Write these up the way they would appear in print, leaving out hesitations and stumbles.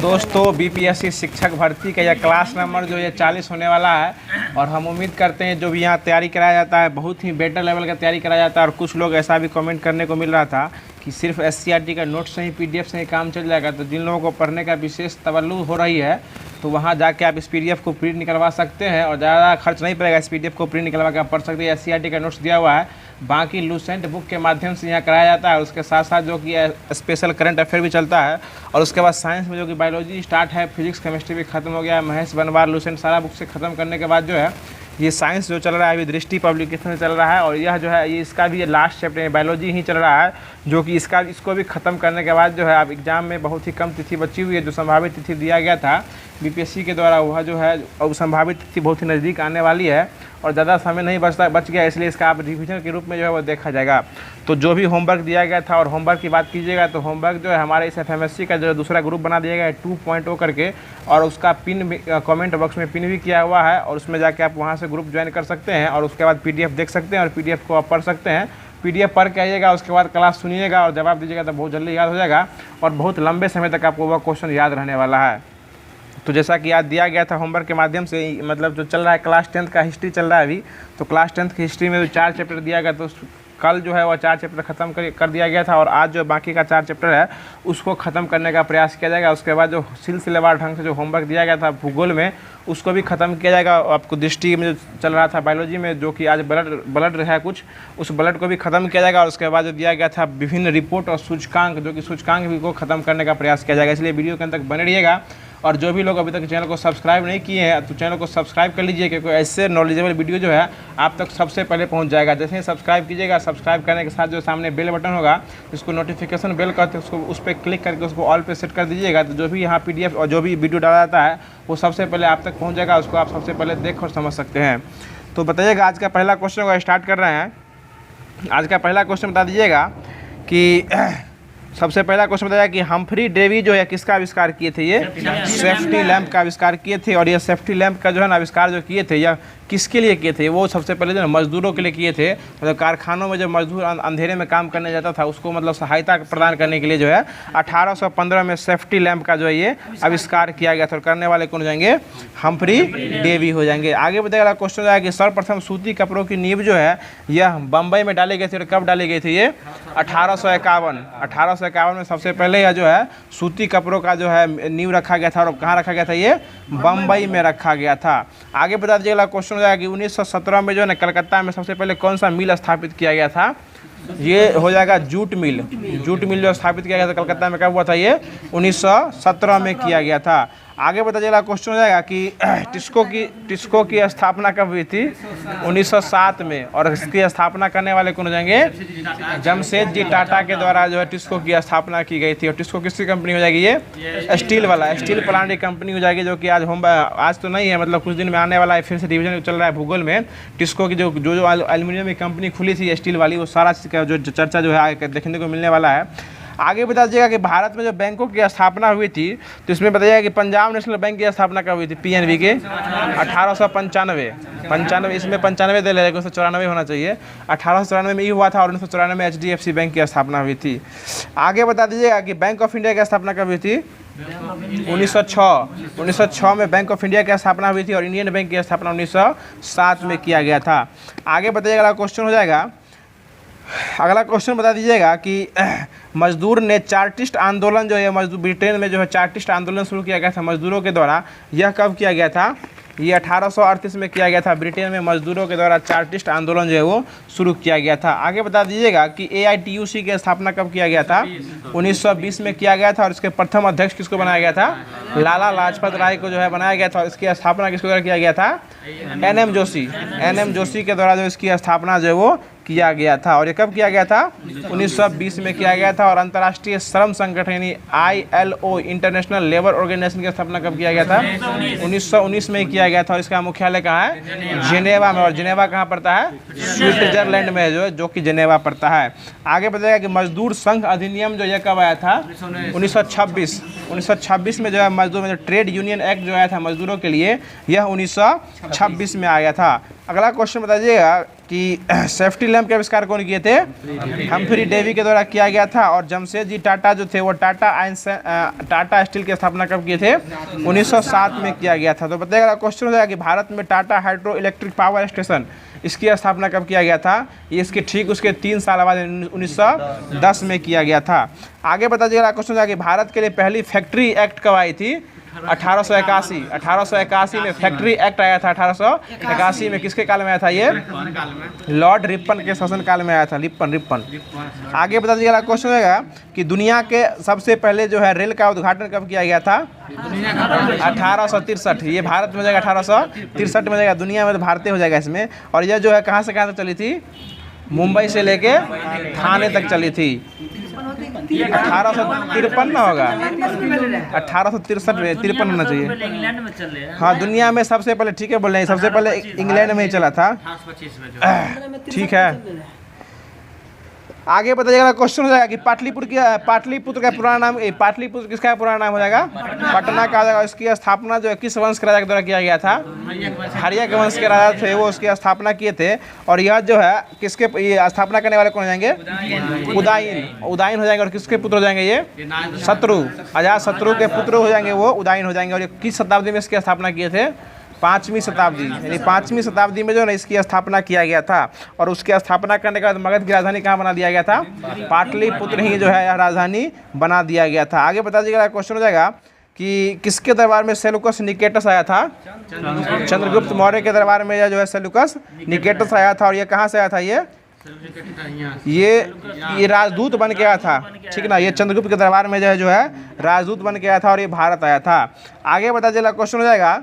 दोस्तों बीपीएससी शिक्षक भर्ती का यह क्लास नंबर जो ये 40 होने वाला है और हम उम्मीद करते हैं जो भी यहाँ तैयारी कराया जाता है बहुत ही बेटर लेवल का तैयारी कराया जाता है। और कुछ लोग ऐसा भी कमेंट करने को मिल रहा था कि सिर्फ एससीईआरटी का नोट से ही पीडीएफ से ही काम चल जाएगा। तो जिन लोगों को पढ़ने का विशेष तवल्लु हो रही है तो वहाँ जाके आप इस पीडीएफ को प्रिंट निकलवा सकते हैं और ज़्यादा खर्च नहीं पड़ेगा। इस पीडीएफ को प्रिंट निकलवा के आप पढ़ सकते हैं। एससीईआरटी का नोट्स दिया हुआ है, बाकी लूसेंट बुक के माध्यम से यहाँ कराया जाता है। उसके साथ साथ जो कि स्पेशल करंट अफेयर भी चलता है और उसके बाद साइंस में जो कि बायोलॉजी स्टार्ट है, फिजिक्स केमिस्ट्री भी खत्म हो गया है। महेश बनवार लूसेंट सारा बुक से ख़त्म करने के बाद जो है ये साइंस जो चल रहा है अभी दृष्टि पब्लिकेशन से चल रहा है और यह जो है ये इसका भी लास्ट चैप्टर बायोलॉजी ही चल रहा है जो कि इसको भी ख़त्म करने के बाद जो है अब एग्ज़ाम में बहुत ही कम तिथि बची हुई है। जो संभावित तिथि दिया गया था बीपीएससी के द्वारा वह जो है अब संभावित तिथि बहुत ही नज़दीक आने वाली है और ज़्यादा समय नहीं बच गया, इसलिए इसका आप रिवीजन के रूप में जो है वो देखा जाएगा। तो जो भी होमवर्क दिया गया था और होमवर्क की बात कीजिएगा तो होमवर्क जो है हमारे इस एफएमएससी का जो दूसरा ग्रुप बना दिया गया है 2.0 करके और उसका पिन कमेंट बॉक्स में पिन भी किया हुआ है और उसमें जाके आप वहाँ से ग्रुप ज्वाइन कर सकते हैं और उसके बाद पीडीएफ देख सकते हैं और पीडीएफ को आप पढ़ सकते हैं। पीडीएफ पढ़ के आइएगा, उसके बाद क्लास सुनिएगा और जवाब दीजिएगा तो बहुत जल्दी याद हो जाएगा और बहुत लंबे समय तक आपको वह क्वेश्चन याद रहने वाला है। तो जैसा कि याद दिया गया था होमवर्क के माध्यम से मतलब जो चल रहा है क्लास 10 का हिस्ट्री चल रहा है अभी, तो क्लास 10 की हिस्ट्री में जो 4 चैप्टर दिया गया तो कल जो है वह 4 चैप्टर ख़त्म कर दिया गया था और आज जो बाकी का 4 चैप्टर है उसको ख़त्म करने का प्रयास किया जाएगा। उसके बाद जो सिलसिलेवार ढंग से जो होमवर्क दिया गया था भूगोल में उसको भी ख़त्म किया जाएगा। आपको दृष्टि में जो चल रहा था बायोलॉजी में जो कि आज ब्लड है कुछ, उस ब्लड को भी ख़त्म किया जाएगा और उसके बाद जो दिया गया था विभिन्न रिपोर्ट और सूचकांक जो कि सूचकांक भी को ख़त्म करने का प्रयास किया जाएगा। इसलिए वीडियो के अंत तक बने रहिएगा और जो भी लोग अभी तक चैनल को सब्सक्राइब नहीं किए हैं तो चैनल को सब्सक्राइब कर लीजिए क्योंकि ऐसे नॉलेजेबल वीडियो जो है आप तक सबसे पहले पहुंच जाएगा। जैसे ही सब्सक्राइब कीजिएगा, सब्सक्राइब करने के साथ जो सामने बेल बटन होगा जिसको नोटिफिकेशन बेल कहते हैं उसको उस पर क्लिक करके उसको ऑल पे सेट कर दीजिएगा। तो जो भी यहाँ पीडीएफ और जो भी वीडियो डाला जाता है वो सबसे पहले आप तक पहुँच जाएगा, उसको आप सबसे पहले देख और समझ सकते हैं। तो बताइएगा आज का पहला क्वेश्चन को स्टार्ट कर रहे हैं। आज का पहला क्वेश्चन बता दीजिएगा कि सबसे पहला क्वेश्चन बताया कि हम्फ्री डेवी जो है किसका आविष्कार किए थे? ये सेफ्टी लैंप का आविष्कार किए थे और ये सेफ्टी लैंप का जो है ना आविष्कार जो किए थे यह किसके लिए किए थे? वो सबसे पहले जो है मजदूरों के लिए किए थे। मतलब कारखानों में जो मजदूर अंधेरे में काम करने जाता था उसको मतलब सहायता प्रदान करने के लिए जो है 1815 में सेफ्टी लैंप का जो है ये आविष्कार किया गया था। और करने वाले कौन हो जाएंगे? हम्फ्री डेवी हो जाएंगे। आगे बताएगा क्वेश्चन जो है कि सर्वप्रथम सूती कपड़ों की नींव जो है यह बम्बई में डाली गई थी और कब डाली गई थी? ये 1851 में सबसे पहले यह जो है सूती कपड़ों का जो है नींव रखा गया था और कहाँ रखा गया था? ये बम्बई में रखा गया था। आगे बता दीजिएगा क्वेश्चन हो जाएगा कि 1917 में जो है ना कलकत्ता में सबसे पहले कौन सा मिल स्थापित किया गया था? ये हो जाएगा जूट मिल। जूट मिल जो स्थापित किया गया था कलकत्ता में कब हुआ था? ये 1917 में किया गया था। आगे बता चला क्वेश्चन हो जाएगा कि टिस्को की स्थापना कब हुई थी? 1907 में। और इसकी स्थापना करने वाले कौन हो जाएंगे? जमशेद जी टाटा के द्वारा जो है टिस्को की स्थापना की गई थी। और टिस्को किसकी कंपनी हो जाएगी? ये स्टील वाला स्टील प्लांट की कंपनी हो जाएगी जो कि आज तो नहीं है, मतलब कुछ दिन में आने वाला है। फिर से डिवीजन चल रहा है भूगोल में। टिस्को की जो एल्यूमिनियम की कंपनी खुली थी स्टील वाली, वो सारा चीज़ का जो चर्चा जो है देखने को मिलने वाला है। आगे बता दीजिएगा कि भारत में जो बैंकों की स्थापना हुई थी तो इसमें बताइएगा कि पंजाब नेशनल बैंक की स्थापना कब हुई थी? पीएनबी के 1895। इसमें 95 दे लेगा, 1994 होना चाहिए। 1894 में ये हुआ था और 1994 में एचडीएफसी बैंक की स्थापना हुई थी। आगे बता दीजिएगा कि बैंक ऑफ इंडिया की स्थापना कब हुई थी? 1906 में बैंक ऑफ इंडिया की स्थापना हुई थी और इंडियन बैंक की स्थापना 1907 में किया गया था। आगे बताइएगा क्वेश्चन हो जाएगा, अगला क्वेश्चन बता दीजिएगा कि मजदूर ने चार्टिस्ट आंदोलन जो है मजदूर ब्रिटेन में जो है चार्टिस्ट आंदोलन शुरू किया गया था मजदूरों के द्वारा, यह कब किया गया था? ये 1838 में किया गया था। ब्रिटेन में मजदूरों के द्वारा चार्टिस्ट आंदोलन जो है वो शुरू किया गया था। आगे बता दीजिएगा कि एआईटीयूसी की स्थापना कब किया गया था? 1920 में किया गया था और इसके प्रथम अध्यक्ष किसको बनाया गया था? लाला लाजपत राय को जो है बनाया गया था। और इसकी स्थापना किसके द्वारा किया गया था? एनएम जोशी के द्वारा जो इसकी स्थापना जो है वो किया गया था। और ये कब किया गया था? 1920 में किया गया था। और अंतर्राष्ट्रीय श्रम संगठन यानी ILO इंटरनेशनल लेबर ऑर्गेनाइजेशन की स्थापना कब किया गया था? 1919 में किया गया था। और इसका मुख्यालय कहाँ है? जेनेवा में। और जेनेवा कहाँ पड़ता है? स्विट्जरलैंड में जो कि जेनेवा पड़ता है। आगे बताएगा कि मजदूर संघ अधिनियम जो यह कब आया था? 1926 में जो है मजदूर में जो ट्रेड यूनियन एक्ट जो आया था मजदूरों के लिए, यह 1926 में आया था। अगला क्वेश्चन बताइएगा कि सेफ्टी लैम्प के आविष्कार कौन किए थे? हम्फ्री डेवी के द्वारा किया गया था। और जमशेदजी टाटा जो थे वो टाटा स्टील की स्थापना कब किए थे? 1907 में किया गया था। तो बताइएगा क्वेश्चन हो जाएगा कि भारत में Tata hydro electric power station इसकी स्थापना कब किया गया था? ये इसके ठीक उसके 3 साल बाद 1910 में किया गया था। आगे बताइएगा क्वेश्चन हो जाएगा कि भारत के लिए पहली फैक्ट्री एक्ट कब आई थी? 1881 में फैक्ट्री एक्ट आया था। 1881 में किसके काल में आया था? ये लॉर्ड रिपन के शासन काल में आया था। रिपन। आगे बता दीजिएगा क्वेश्चन होगा कि दुनिया के सबसे पहले जो है रेल का उद्घाटन कब किया गया था? 1863। ये भारत में हो जाएगा, 1863 में हो जाएगा, दुनिया में तो भारतीय हो जाएगा इसमें। और यह जो है कहाँ से कहाँ तक चली थी? मुंबई से लेके थाने तक चली थी। 1853 ना होगा, 1863 में 53 होना चाहिए। हाँ, दुनिया में सबसे पहले, ठीक है बोल रहे हैं, सबसे पहले इंग्लैंड में ही चला था। ठीक है, आगे बताइएगा क्वेश्चन हो जाएगा कि पाटलिपुत्र का पुराना नाम, पाटलिपुत्र किसका पुराना नाम हो जाएगा? पटना का हो जाएगा। इसकी स्थापना जो है किस वंश के राजा के द्वारा किया गया था? हरिया के वंश के राजा थे, वो उसकी स्थापना किए थे। और यह जो है किसके, ये स्थापना करने वाले कौन हो जाएंगे? उदयन हो जाएंगे। और किसके पुत्र हो जाएंगे? ये शत्रु, अजात शत्रु के पुत्र हो जाएंगे, वो उदयन हो जाएंगे। और ये किस शताब्दी में इसकी स्थापना किए थे? 5वीं शताब्दी, यानी 5वीं शताब्दी में जो है ना इसकी स्थापना किया गया था। और उसकी स्थापना करने के बाद मगध की राजधानी कहाँ बना दिया गया था? पाटलिपुत्र ही जो है यह राजधानी बना दिया गया था। आगे बता दीजिएगा क्वेश्चन हो जाएगा कि किसके दरबार में सेल्यूकस निकेटस आया था? चंद्रगुप्त मौर्य के दरबार में यह जो है सेल्यूकस निकेटस आया था। और ये कहाँ से आया था? ये राजदूत बन के आया था, ठीक ना। ये चंद्रगुप्त के दरबार में जो है राजदूत बन के आया था और ये भारत आया था। आगे बता दीजिएगा क्वेश्चन हो जाएगा,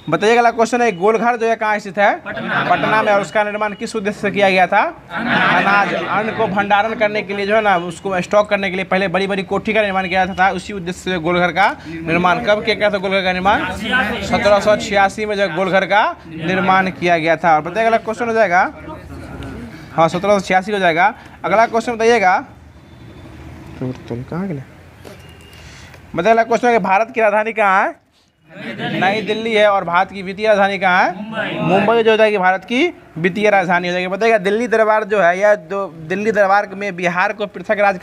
बताइएगा अगला क्वेश्चन है, गोलघर जो है कहाँ स्थित है? पटना में। और उसका निर्माण किस उद्देश्य से किया गया था? अनाज, अन्न को भंडारण करने के लिए जो है ना, उसको स्टॉक करने के लिए पहले बड़ी बड़ी कोठी का निर्माण किया था। उसी उद्देश्य से गोलघर का निर्माण कब किया गया था? गोलघर का निर्माण 1786 में जो गोलघर का निर्माण किया गया था। और बताइएगा अगला क्वेश्चन हो जाएगा, हाँ 1786 हो जाएगा। अगला क्वेश्चन बताइएगा, कहाँ गया? बताइएगा क्वेश्चन है, भारत की राजधानी कहाँ है? नई दिल्ली है। और भारत की वित्तीय राजधानी कहाँ है? मुंबई जो हो जाएगी भारत की वित्तीय राजधानी हो जाएगी। बताइएगा दिल्ली दरबार जो है, यह दिल्ली दरबार में बिहार में पृथक राज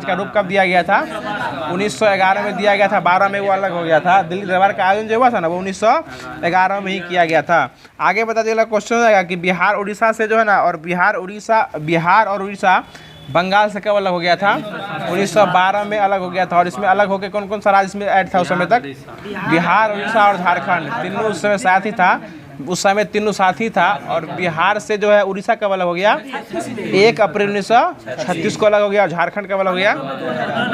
का रूप कब दिया गया था? 1911 में दिया गया था। 12 में वो अलग हो गया था। दिल्ली दरबार का आयोजन जो हुआ था ना, वो 1911 में ही किया गया था। आगे बता दीजिएगा क्वेश्चन हो जाएगा कि बिहार उड़ीसा से जो है ना, और बिहार और उड़ीसा बंगाल से कब अलग हो गया था? 1912 में अलग हो गया था। और इसमें अलग होकर कौन कौन सा राज्य इसमें ऐड था उस समय तक? बिहार, उड़ीसा और झारखंड, तीनों उस समय साथ ही था। उस समय तीनों साथ ही था। और बिहार से जो है उड़ीसा कब अलग हो गया? 1 अप्रैल 1936 को अलग हो गया। और झारखंड कब अलग हो गया?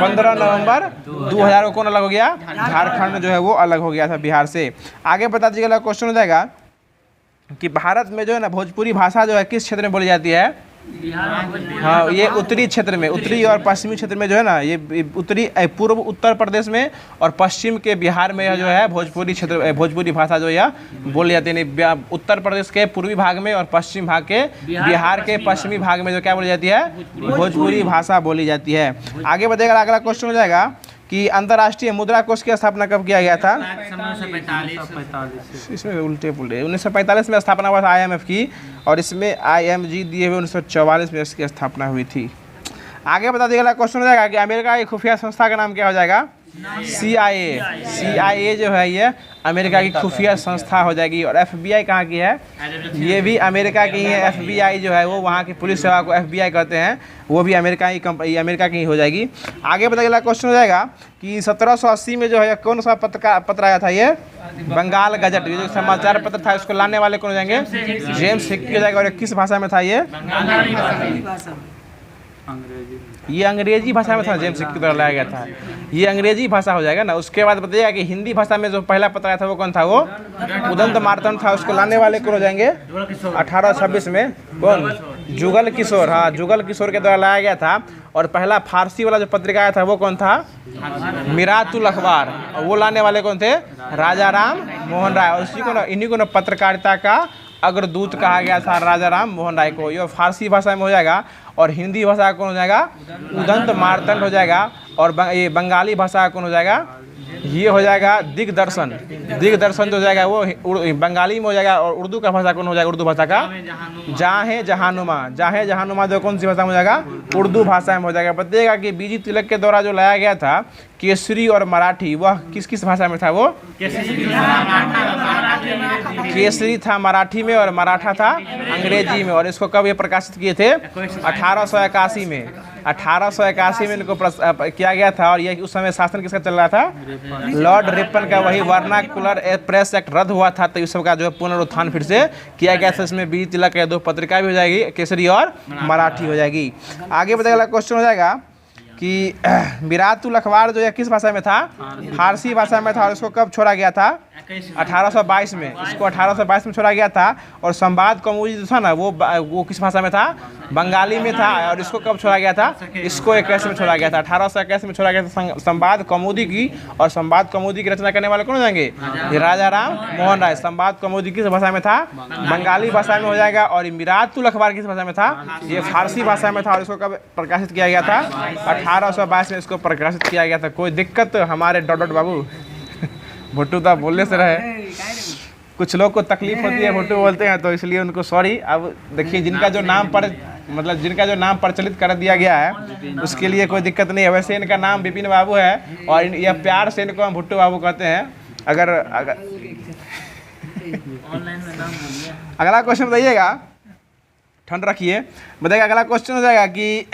15 नवंबर 2000 को कौन अलग हो गया? झारखंड जो है वो अलग हो गया था बिहार से। आगे बता दीजिएगा क्वेश्चन हो जाएगा कि भारत में जो है ना भोजपुरी भाषा जो है किस क्षेत्र में बोली जाती है? हाँ, ये उत्तरी क्षेत्र में, उत्तरी और पश्चिमी क्षेत्र में जो है ना, ये उत्तरी पूर्व उत्तर प्रदेश में और पश्चिम के बिहार में जो है भोजपुरी भाषा जो है बोली जाती है। उत्तर प्रदेश के पूर्वी भाग में और पश्चिम भाग के बिहार के पश्चिमी भाग में जो क्या बोली जाती है? भोजपुरी भाषा बोली जाती है। आगे बढ़ेगा, अगला क्वेश्चन हो जाएगा कि अंतर्राष्ट्रीय मुद्रा कोष की स्थापना कब किया गया था? 1945। इसमें उल्टे पुल्टे 1945 में स्थापना हुआ था IMF की। और इसमें IMG दिए हुए 1944 में इसकी स्थापना हुई थी। आगे बता दिया, क्वेश्चन हो जाएगा कि अमेरिका की खुफिया संस्था का नाम क्या हो जाएगा? CIA जो है ये अमेरिका की खुफिया संस्था हो जाएगी। और FBI कहाँ की है? ये भी अमेरिका की ही है। FBI जो है वो वहाँ की पुलिस सेवा को FBI कहते हैं, वो भी अमेरिका की ही हो जाएगी। आगे बताइएगा क्वेश्चन हो जाएगा कि 1780 में जो है कौन सा पत्र आया था? ये बंगाल गजट, ये जो समाचार पत्र था उसको लाने वाले कौन हो जाएंगे? जेम्स हिक्की हो जाएगा। और किस भाषा में था ये? ये अंग्रेजी भाषा में था। जेम्स हिक्की द्वारा लाया गया था। ये अंग्रेजी भाषा हो जाएगा ना। उसके बाद बताइएगा कि हिंदी भाषा में जो पहला पत्र आया था वो कौन था? वो उदंत मार्तंड था। उसको लाने वाले कौन हो जाएंगे? 1826 में कौन? जुगल किशोर। हाँ, जुगल किशोर के द्वारा लाया गया था। और पहला फारसी वाला जो पत्रिका आया था वो कौन था? मिरातुल अखबार। और वो लाने वाले कौन थे? राजा राम मोहन राय। और इसी को इन्हीं को पत्रकारिता का अग्रदूत कहा गया था, राजा राम मोहन राय को। ये फारसी भाषा में हो जाएगा। और हिंदी भाषा कौन हो जाएगा? उदंत मार्तंड हो जाएगा। और ये बंगाली भाषा कौन हो जाएगा? ये हो जाएगा दिग्दर्शन। दिग्दर्शन जो हो जाएगा वो बंगाली में हो जाएगा, और उर्दू का भाषा कौन हो जाएगा? उर्दू भाषा का जाहे जहानुमा। जाहे जहानुमा जो कौन सी भाषा में हो जाएगा? उर्दू भाषा में हो जाएगा। बताइएगा कि बीजी तिलक के द्वारा जो लाया गया था केसरी और मराठी, वह किस किस भाषा में था? वो केसरी था मराठी में और मराठा था अंग्रेजी में। और इसको कब ये प्रकाशित किए थे? 1881 में। 1881 में इनको किया गया था। और ये उस समय शासन किसका चल रहा था? लॉर्ड रिपन का। वही वर्नाकुलर प्रेस एक्ट रद्द हुआ था, तो इस सब का जो है पुनरुत्थान फिर से किया गया था। इसमें बीजी तिलक के 2 पत्रिका भी हो जाएगी, केसरी और मराठी हो जाएगी। आगे बताइए, अगला क्वेश्चन हो जाएगा कि मिरातुल अखबार जो है किस भाषा में था? फारसी भाषा में था। और इसको कब छोड़ा गया था? 1822 में। इसको 1822 में छोड़ा गया था। और संवाद कौमुदी जो था ना, वो किस भाषा में था? बंगाली में था। और इसको कब छोड़ा गया था? इसको 21 में छोड़ा गया था। 1821 में छोड़ा गया था संवाद कौमुदी की। और संवाद कौमुदी की रचना करने वाले कौन हो जाएंगे? ये राजा राम मोहन राय। संवाद कौमुदी किस भाषा में था? बंगाली भाषा में हो जाएगा। और मिरातुल अखबार किस भाषा में था? ये फारसी भाषा में था। और इसको कब प्रकाशित किया गया था? 1822 में इसको प्रकाशित किया गया था। कोई दिक्कत हमारे डॉट बाबू? भुट्टू तो बोलने से रहे, कुछ लोग को तकलीफ होती है भुट्टू बोलते हैं, तो इसलिए उनको सॉरी। अब देखिए, जिनका जो नाम प्रचलित कर दिया गया है उसके लिए कोई दिक्कत नहीं है। वैसे इनका नाम विपिन बाबू है, और यह प्यार से इनको हम भुट्टू बाबू कहते हैं। अगर अगला क्वेश्चन बताइएगा, ठंड रखिए। बताइएगा, अगला क्वेश्चन हो जाएगा कि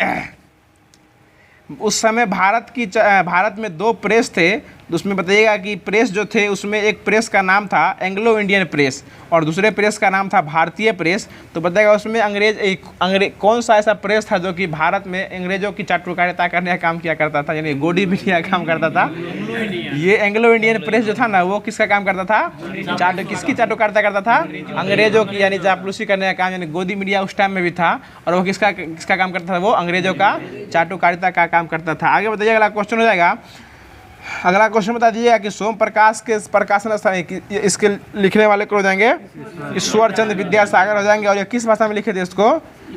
उस समय भारत में 2 प्रेस थे। उसमें बताइएगा कि प्रेस जो थे उसमें एक प्रेस का नाम था एंग्लो इंडियन प्रेस, और दूसरे प्रेस का नाम था भारतीय प्रेस। तो बताइएगा उसमें अंग्रेज कौन सा ऐसा प्रेस था जो कि भारत में अंग्रेजों की चाटुकारिता करने का काम किया करता था, यानी गोदी मीडिया का काम करता था? ये एंग्लो इंडियन प्रेस जो था ना, वो किसका काम करता था? किसकी चाटुकारिता करता था? अंग्रेजों की, यानी चापलूसी करने का काम। यानी गोदी मीडिया उस टाइम में भी था, और वो किसका काम करता था? वो अंग्रेजों का चाटुकारिता का काम करता था। आगे बताइए, अगला क्वेश्चन हो जाएगा। अगला क्वेश्चन बता दीजिएगा कि सोम प्रकाश के प्रकाशन स्थान, इसके लिखने वाले कौन हो जाएंगे? ईश्वर चंद्र विद्यासागर हो जाएंगे। और ये किस भाषा में लिखे थे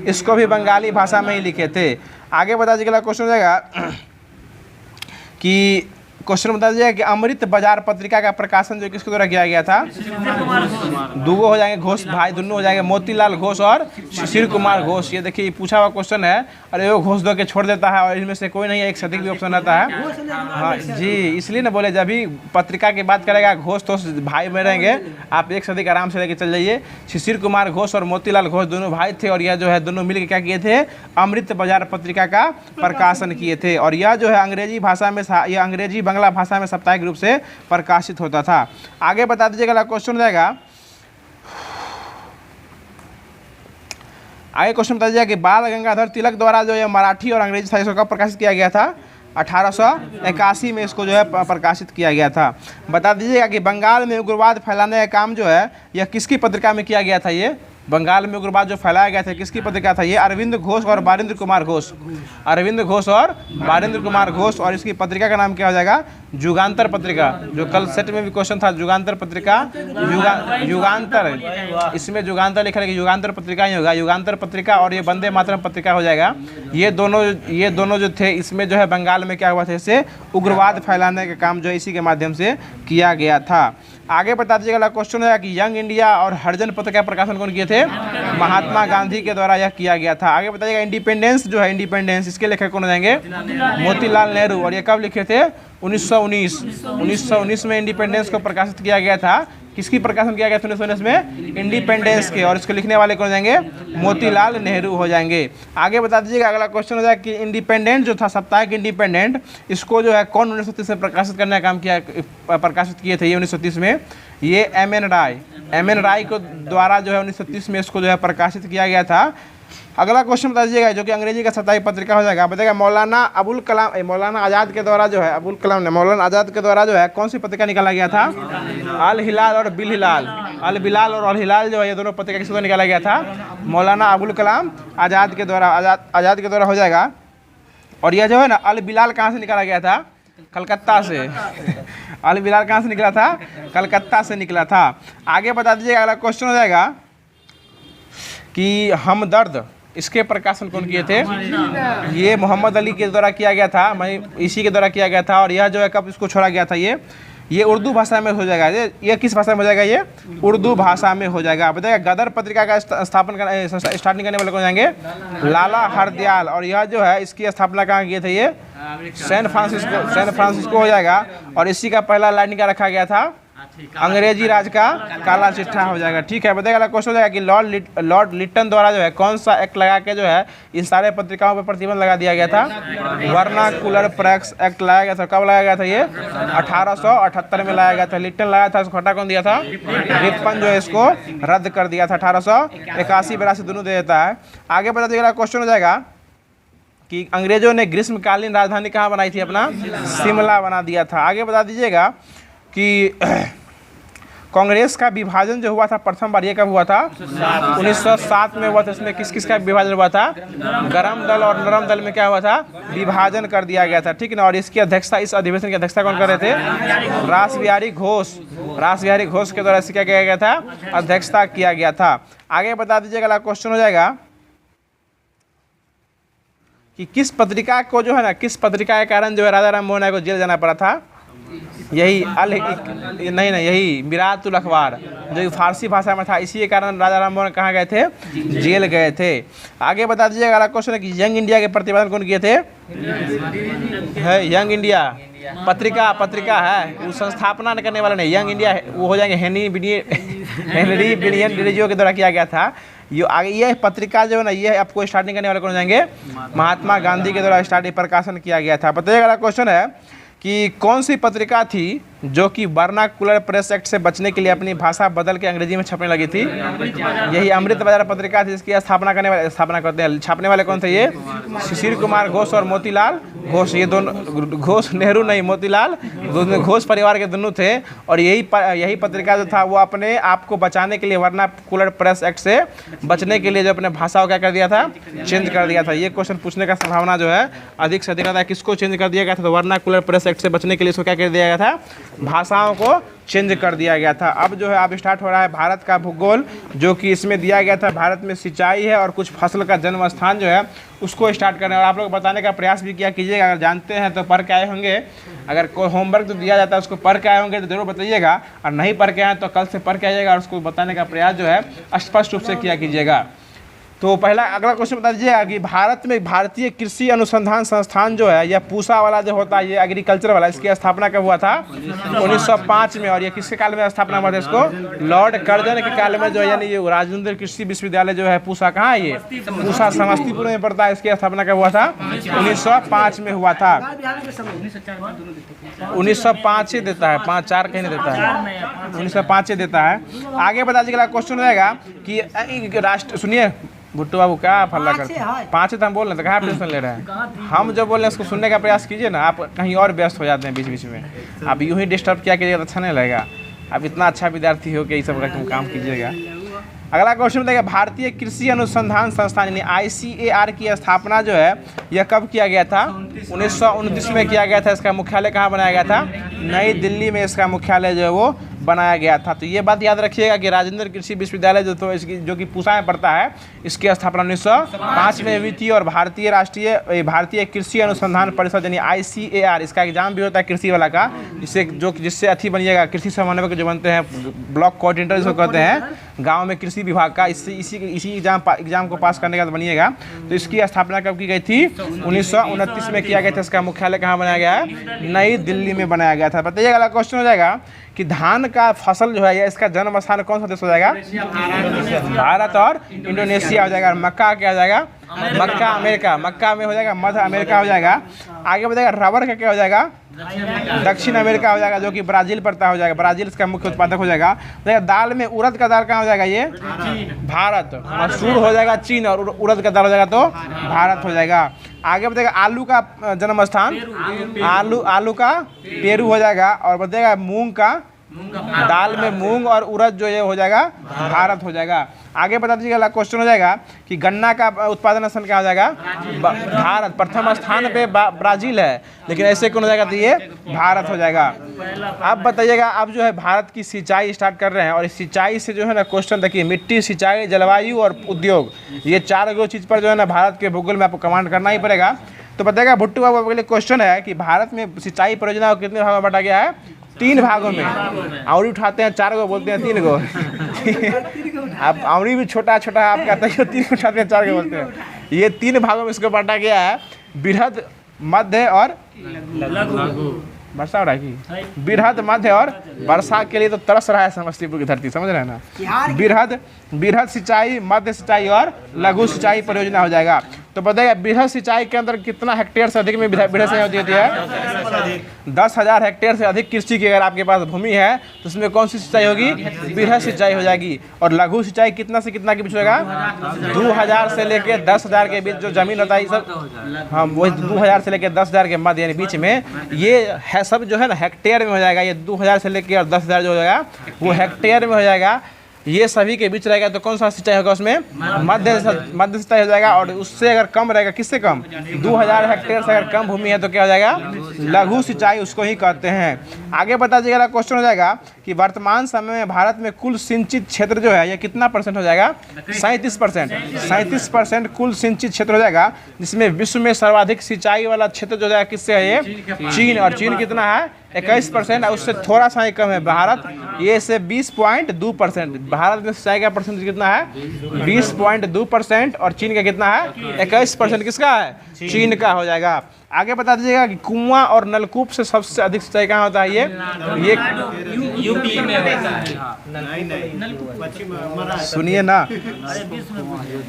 इसको भी बंगाली भाषा में ही लिखे थे। आगे बता दीजिएगा, क्वेश्चन हो जाएगा कि क्वेश्चन बता दीजिएगा कि अमृत बाजार पत्रिका का प्रकाशन जो किसके द्वारा किया गया था? दूगो हो जाएंगे, घोष भाई दोनों हो जाएंगे, मोतीलाल घोष और शिशिर कुमार घोष। ये देखिए, पूछा हुआ क्वेश्चन है, अरे वो घोष दो के छोड़ देता है, और इनमें से कोई नहीं है, एक सटीक भी ऑप्शन रहता है। हाँ जी, इसलिए ना बोले, जब भी पत्रिका की बात करेगा घोष तो भाई में रहेंगे, आप एक सटीक आराम से लेके चल जाइए। शिशिर कुमार घोष और मोतीलाल घोष दोनों भाई थे, और यह जो है दोनों मिलकर क्या किए थे? अमृत बाजार पत्रिका का प्रकाशन किए थे। और यह जो है अंग्रेजी भाषा में, यह अंग्रेजी बांग्ला भाषा में साप्ताहिक रूप से प्रकाशित होता था। आगे बता दीजिएगा, अगला क्वेश्चन रहेगा। आगे क्वेश्चन बता दीजिएगा कि बाल गंगाधर तिलक द्वारा जो है मराठी और अंग्रेजी साहित्य का प्रकाशित किया गया था? 1881 में इसको जो है प्रकाशित किया गया था। बता दीजिएगा कि बंगाल में उग्रवाद फैलाने का काम जो है यह किसकी पत्रिका में किया गया था? ये बंगाल में उग्रवाद जो फैलाया गया था किसकी पत्रिका था? ये अरविंद घोष और बारिंद्र कुमार घोष। अरविंद घोष और बारिंद्र कुमार घोष। और इसकी पत्रिका का नाम क्या हो जाएगा? युगांतर पत्रिका। जो कल सेट में भी क्वेश्चन था, युगांतर पत्रिका, युगांतर, इसमें युगांतर लिखा है कि युगांतर पत्रिका ही होगा, युगांतर पत्रिका। और ये वंदे मातरम पत्रिका हो जाएगा। ये दोनों जो थे, इसमें जो है बंगाल में क्या हुआ था? इससे उग्रवाद फैलाने का काम जो है इसी के माध्यम से किया गया था। आगे बता दीजिएगा, अगला क्वेश्चन है कि यंग इंडिया और हरिजन पत्रिका प्रकाशन कौन किए थे? महात्मा गांधी के द्वारा यह किया गया था। आगे बताइएगा, इंडिपेंडेंस जो है, इंडिपेंडेंस, इसके लेखक कौन हो जाएंगे? मोतीलाल नेहरू। और ये कब लिखे थे? 1919 में इंडिपेंडेंस को प्रकाशित किया गया था। किसकी प्रकाशन किया गया था 1919 में? इंडिपेंडेंस के। और इसको लिखने वाले कौन हो जाएंगे? मोतीलाल नेहरू हो जाएंगे। आगे बता दीजिएगा, अगला क्वेश्चन हो जाएगा कि इंडिपेंडेंट जो था, साप्ताहिक इंडिपेंडेंट, इसको जो है कौन 1930 में प्रकाशित करने का काम किया, प्रकाशित किए थे ये 1930 में? ये एम एन राय को द्वारा जो है 1930 में इसको जो है प्रकाशित किया गया था। अगला क्वेश्चन बता दीजिएगा, जो कि अंग्रेजी का साप्ताहिक पत्रिका हो जाएगा। बताएगा मौलाना आज़ाद के द्वारा जो है, मौलाना आज़ाद के द्वारा जो है कौन सी पत्रिका निकाला गया था? अल हिलाल और बिल हिलाल। अल बिलाल और अल हिलाल जो है ये दोनों पत्रिका किसको निकाला गया था? मौलाना अबुल कलाम आज़ाद के द्वारा हो जाएगा। और यह जो है ना, अल बिलाल कहाँ से निकाला गया था? कलकत्ता से। अल बिलाल कहाँ से निकला था? कलकत्ता से निकला था। आगे बता दीजिएगा, अगला क्वेश्चन हो जाएगा कि इसके प्रकाशन कौन किए थे? ये मोहम्मद अली के द्वारा किया गया था, मैं इसी के द्वारा किया गया था। और यह जो है कब इसको छोड़ा गया था? ये उर्दू भाषा में हो जाएगा। ये किस भाषा में हो जाएगा? ये उर्दू भाषा में हो जाएगा। बताइएगा गदर पत्रिका का स्टार्टिंग करने वाले कौन जाएंगे? लाला हरदयाल। और यह जो है इसकी स्थापना कहाँ किए थे? ये सैन फ्रांसिस्को हो जाएगा। और इसी का पहला लाइन का रखा गया था अंग्रेजी राज का काला चिट्ठा हो जाएगा। ठीक है, बताइएगा क्वेश्चन हो जाएगा कि लॉर्ड लिटन द्वारा जो है कौन सा एक्ट लगा के जो है इन सारे पत्रिकाओं पर प्रतिबंध लगा दिया गया था? वर्नाकुलर प्रेस एक्ट लाया गया था। कब लाया गया था? ये 1878 में लाया गया था। लिटन लाया था, इसको हटा कौन दिया था? रिपन जो है इसको रद्द कर दिया था। 1881-82 दोनों दे देता है। आगे बता दीजिएगा क्वेश्चन हो जाएगा कि अंग्रेजों ने ग्रीष्मकालीन राजधानी कहाँ बनाई थी? अपना शिमला बना दिया था। आगे बता दीजिएगा कि कांग्रेस का विभाजन जो हुआ था प्रथम बार, ये कब हुआ था? 1907 में हुआ था। इसमें किस किस का विभाजन हुआ था? गरम दल और नरम दल में क्या हुआ था? विभाजन कर दिया गया था। ठीक है ना। और इसकी अध्यक्षता, इस अधिवेशन की अध्यक्षता कौन कर रहे थे? रासबिहारी घोष। रासबिहारी घोष के द्वारा क्या किया गया था? अध्यक्षता किया गया था। आगे बता दीजिएगा, अगला क्वेश्चन हो जाएगा कि किस पत्रिका को जो है ना, किस पत्रिका के कारण जो है राजा राम मोहन राय को जेल जाना पड़ा था? यही यही मिरातुल अखबार जो फारसी भाषा में था, इसी के कारण राजा राम मोहन कहाँ गए थे? जेल गए थे। आगे बता दीजिएगा, अगला क्वेश्चन है कि यंग इंडिया के प्रतिपादन कौन किए थे? है यंग इंडिया पत्रिका है, वो संस्थापना करने वाले नहीं, यंग इंडिया वो हो जाएंगे हेनरी बिनियन डिरीजो के द्वारा किया गया था। ये पत्रिका जो है ना, ये आपको स्टार्टिंग करने वाले कौन हो जाएंगे? महात्मा गांधी के द्वारा स्टार्टिंग प्रकाशन किया गया था। बताइएगा, अगला क्वेश्चन है कि कौन सी पत्रिका थी जो कि वर्नाकुलर प्रेस एक्ट से बचने के लिए अपनी भाषा बदल के अंग्रेजी में छपने लगी थी? यही अमृत बाजार पत्रिका थी, जिसकी छापने वाले कौन थे? ये शिशिर कुमार घोष और मोतीलाल घोष। ये दोनों घोष, नेहरू नहीं, मोतीलाल घोष परिवार के दोनों थे। और यही पत्रिका जो था वो अपने आप को बचाने के लिए वर्नाकुलर प्रेस एक्ट से बचने के लिए जो अपने भाषा को क्या कर दिया था? चेंज कर दिया था। ये क्वेश्चन पूछने का संभावना जो है अधिक से अधिक रहता है। किसको चेंज कर दिया गया था? तो वर्नाकुलर प्रेस एक्ट से बचने के लिए इसको क्या कर दिया गया था? भाषाओं को चेंज कर दिया गया था। अब जो है अब स्टार्ट हो रहा है भारत का भूगोल, जो कि इसमें दिया गया था भारत में सिंचाई है और कुछ फसल का जन्म स्थान जो है उसको स्टार्ट करना है। और आप लोग बताने का प्रयास भी किया कीजिएगा, अगर जानते हैं तो पढ़ के आए होंगे। अगर कोई होमवर्क जो दिया जाता है उसको पढ़ के आए होंगे तो जरूर बताइएगा, और नहीं पढ़ के आए तो कल से पढ़ के आइएगा और उसको बताने का प्रयास जो है स्पष्ट रूप से किया कीजिएगा। तो पहला अगला क्वेश्चन बता दीजिएगा कि भारत में भारतीय कृषि अनुसंधान संस्थान जो है, यह पूसा वाला जो होता है, ये एग्रीकल्चर वाला, इसकी स्थापना कब हुआ था? 1905 में। और ये किसके काल में स्थापना हुआ था? इसको लॉर्ड कर्जन के काल में जो है, यानी ये राजेंद्र कृषि विश्वविद्यालय जो है पूसा कहाँ है? ये पूसा समस्तीपुर में पड़ता है। इसकी स्थापना कब हुआ था? 1905 में हुआ था। 1905 देता है, 5-4 कहीं नहीं देता है, 1905 देता है। आगे बता दीजिएगा, क्वेश्चन रहेगा कि राष्ट्र, सुनिए भुट्टू बाबू क्या फल्ला करते हैं? 5 तो हम बोल रहे थे, कहाँ टेंशन ले रहे हैं? हम जो बोल रहे हैं उसको सुनने का प्रयास कीजिए ना। आप कहीं और व्यस्त हो जाते हैं बीच बीच में, आप यूं ही डिस्टर्ब किया कीजिएगा तो अच्छा नहीं लगेगा। आप इतना अच्छा विद्यार्थी हो कि ये सब काम कीजिएगा। अगला क्वेश्चन बताइए, भारतीय कृषि अनुसंधान संस्थान यानी ICAR की स्थापना जो है यह कब किया गया था? 1929 में किया गया था। इसका मुख्यालय कहाँ बनाया गया था? नई दिल्ली में इसका मुख्यालय जो है वो बनाया गया था। तो ये बात याद रखिएगा कि राजेंद्र कृषि विश्वविद्यालय जो कि पूसा में पड़ता है, इसकी स्थापना 1905 में हुई थी। और भारतीय कृषि अनुसंधान परिषद यानी ICAR, इसका एग्जाम भी होता है कृषि वाला का, जिससे अथी बनिएगा, कृषि समन्वयक जो बनते हैं, ब्लॉक कोऑर्डिनेटर जिसको कहते हैं गाँव में कृषि विभाग का, इसी एग्जाम को पास करने का बनिएगा। तो इसकी स्थापना कब की गई थी? 1929 में किया गया था। इसका मुख्यालय कहाँ बनाया गया है? नई दिल्ली में बनाया गया था। बताइए, अगला क्वेश्चन हो जाएगा कि धान का फसल जो है इसका जन्म स्थान कौन सा देश हो जाएगा? भारत और इंडोनेशिया हो जाएगा। मक्का क्या हो जाएगा? मक्का अमेरिका, मक्का में हो जाएगा मध्य अमेरिका हो जाएगा। आगे बताएगा रबर का क्या हो जाएगा? दक्षिण अमेरिका हो जाएगा, जो कि ब्राजील पड़ता हो जाएगा। ब्राजील इसका मुख्य उत्पादक हो जाएगा। दाल में उड़द का दाल कहाँ हो जाएगा? ये भारत। मसूर हो जाएगा चीन, और उड़द का दाल हो जाएगा तो भारत हो जाएगा। आगे बताएगा आलू का जन्म स्थान, आलू का पेरू हो जाएगा। और बताएगा मूंग का दाल में मूंग और उड़द जो ये हो जाएगा भारत हो जाएगा। आगे बता दीजिएगा, अगला क्वेश्चन हो जाएगा कि गन्ना का उत्पादन स्थल क्या हो जाएगा? भारत। प्रथम स्थान पे ब्राजील है, लेकिन ऐसे कौन हो जाएगा? तो ये भारत हो जाएगा। अब बताइएगा, अब जो है भारत की सिंचाई स्टार्ट कर रहे हैं, और इस सिंचाई से जो है ना क्वेश्चन देखिए, मिट्टी, सिंचाई, जलवायु और उद्योग, ये 4 चीज़ पर जो है ना भारत के भूगोल में आपको कमांड करना ही पड़ेगा। तो बताएगा भुट्टू बाबू के लिए क्वेश्चन है कि भारत में सिंचाई परियोजना को कितने भागों में बांटा गया है? 3 भागों में। आउरी उठाते हैं 4 गो, बोलते हैं 3 गो। आप आउरी भी छोटा छोटा आप कहते हैं 3 गो उठाते हैं 4 गो बोलते हैं। ये 3 भागों में इसको बांटा गया है, बृहद, मध्य और लघु। वर्षा हो रहा है कि बृहद, मध्य और वर्षा के लिए तो तरस रहा है समस्तीपुर की धरती, समझ रहे हैं ना? बृहद सिंचाई, मध्य सिंचाई और लघु सिंचाई परियोजना हो जाएगा। तो बताइए बृहद सिंचाई के अंदर कितना हेक्टेयर से अधिक में बृहद सिंचाई होती है? 10,000 हेक्टेयर से अधिक कृषि की अगर आपके पास भूमि है तो उसमें कौन सी सिंचाई होगी? बृहद सिंचाई हो जाएगी। और लघु सिंचाई कितना से कितना के बीच होगा? 2,000 से लेकर 10,000 के बीच जो जमीन होता है, ये सब हम वही 2,000 से लेकर 10,000 के मध्य यानी बीच में, ये है सब जो है ना हेक्टेयर में हो जाएगा। ये 2,000 से लेकर 10,000 जो हो जाएगा वो हेक्टेयर में हो जाएगा। ये सभी के बीच रहेगा तो कौन सा सिंचाई होगा? उसमें मध्य सिंचाई हो जाएगा। और उससे अगर कम रहेगा, किससे कम? 2,000 हेक्टेयर से अगर कम भूमि है तो क्या हो जाएगा? लघु सिंचाई उसको ही कहते हैं। आगे बता दीजिएगा, क्वेश्चन हो जाएगा कि वर्तमान समय में भारत में कुल सिंचित क्षेत्र जो है ये कितना % हो जाएगा? 37%। 37% कुल सिंचित क्षेत्र हो जाएगा, जिसमें विश्व में सर्वाधिक सिंचाई वाला क्षेत्र जो है किससे है? ये चीन। और चीन कितना है? 21%। उससे थोड़ा सा ही कम है भारत, ये से 20.2%। भारत में सिंचाई का परसेंटेज कितना है? 20.2%। और चीन का कितना है? 21%। किसका है? चीन का हो जाएगा। आगे बता दीजिएगा कि कुआं और नलकूप से सबसे अधिक सिंचाई कहाँ होता है? ये यूपी में होता है। सुनिए ना,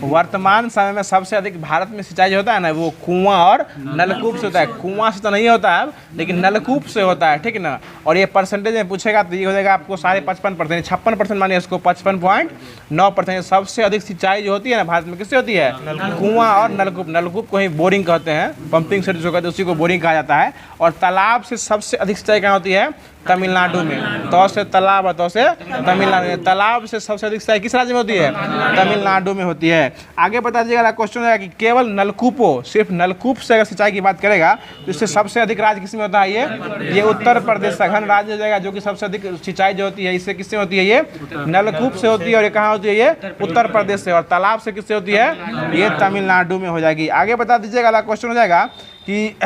वर्तमान समय में सबसे अधिक भारत में सिंचाई जो होता है ना, वो कुआं और नलकूप से होता है। कुआं से तो नहीं होता है, लेकिन नलकूप से होता है, ठीक ना? और ये परसेंटेज में पूछेगा तो ये हो जाएगा आपको 55%, 56% मानिए इसको, 55.9%। सबसे अधिक सिंचाई जो होती है ना भारत में किससे होती है? कुआं और नलकूप। नलकूप को ही बोरिंग कहते हैं, पंपिंग सेट जो कहते हैं उसी को बोरिंग कहा जाता है। और तालाब से सबसे अधिक सिंचाई कहाँ होती है? तमिलनाडु में। तो से तालाब, तो से तमिलनाडु में। तालाब से सबसे अधिक सिंचाई किस राज्य में होती है? तमिलनाडु में होती है। आगे बता दीजिएगा, क्वेश्चन है कि केवल नलकूपों, सिर्फ नलकूप से अगर सिंचाई की बात करेगा तो इससे सबसे अधिक राज्य किसमें होता है? ये उत्तर प्रदेश सघन राज्य हो जाएगा, जो कि सबसे अधिक सिंचाई जो होती है इससे किससे होती है? ये नलकूप से होती है। और ये कहाँ होती है? ये उत्तर प्रदेश से। और तालाब से किससे होती है? ये तमिलनाडु में हो जाएगी। आगे बता दीजिएगा, अगला क्वेश्चन हो जाएगा कि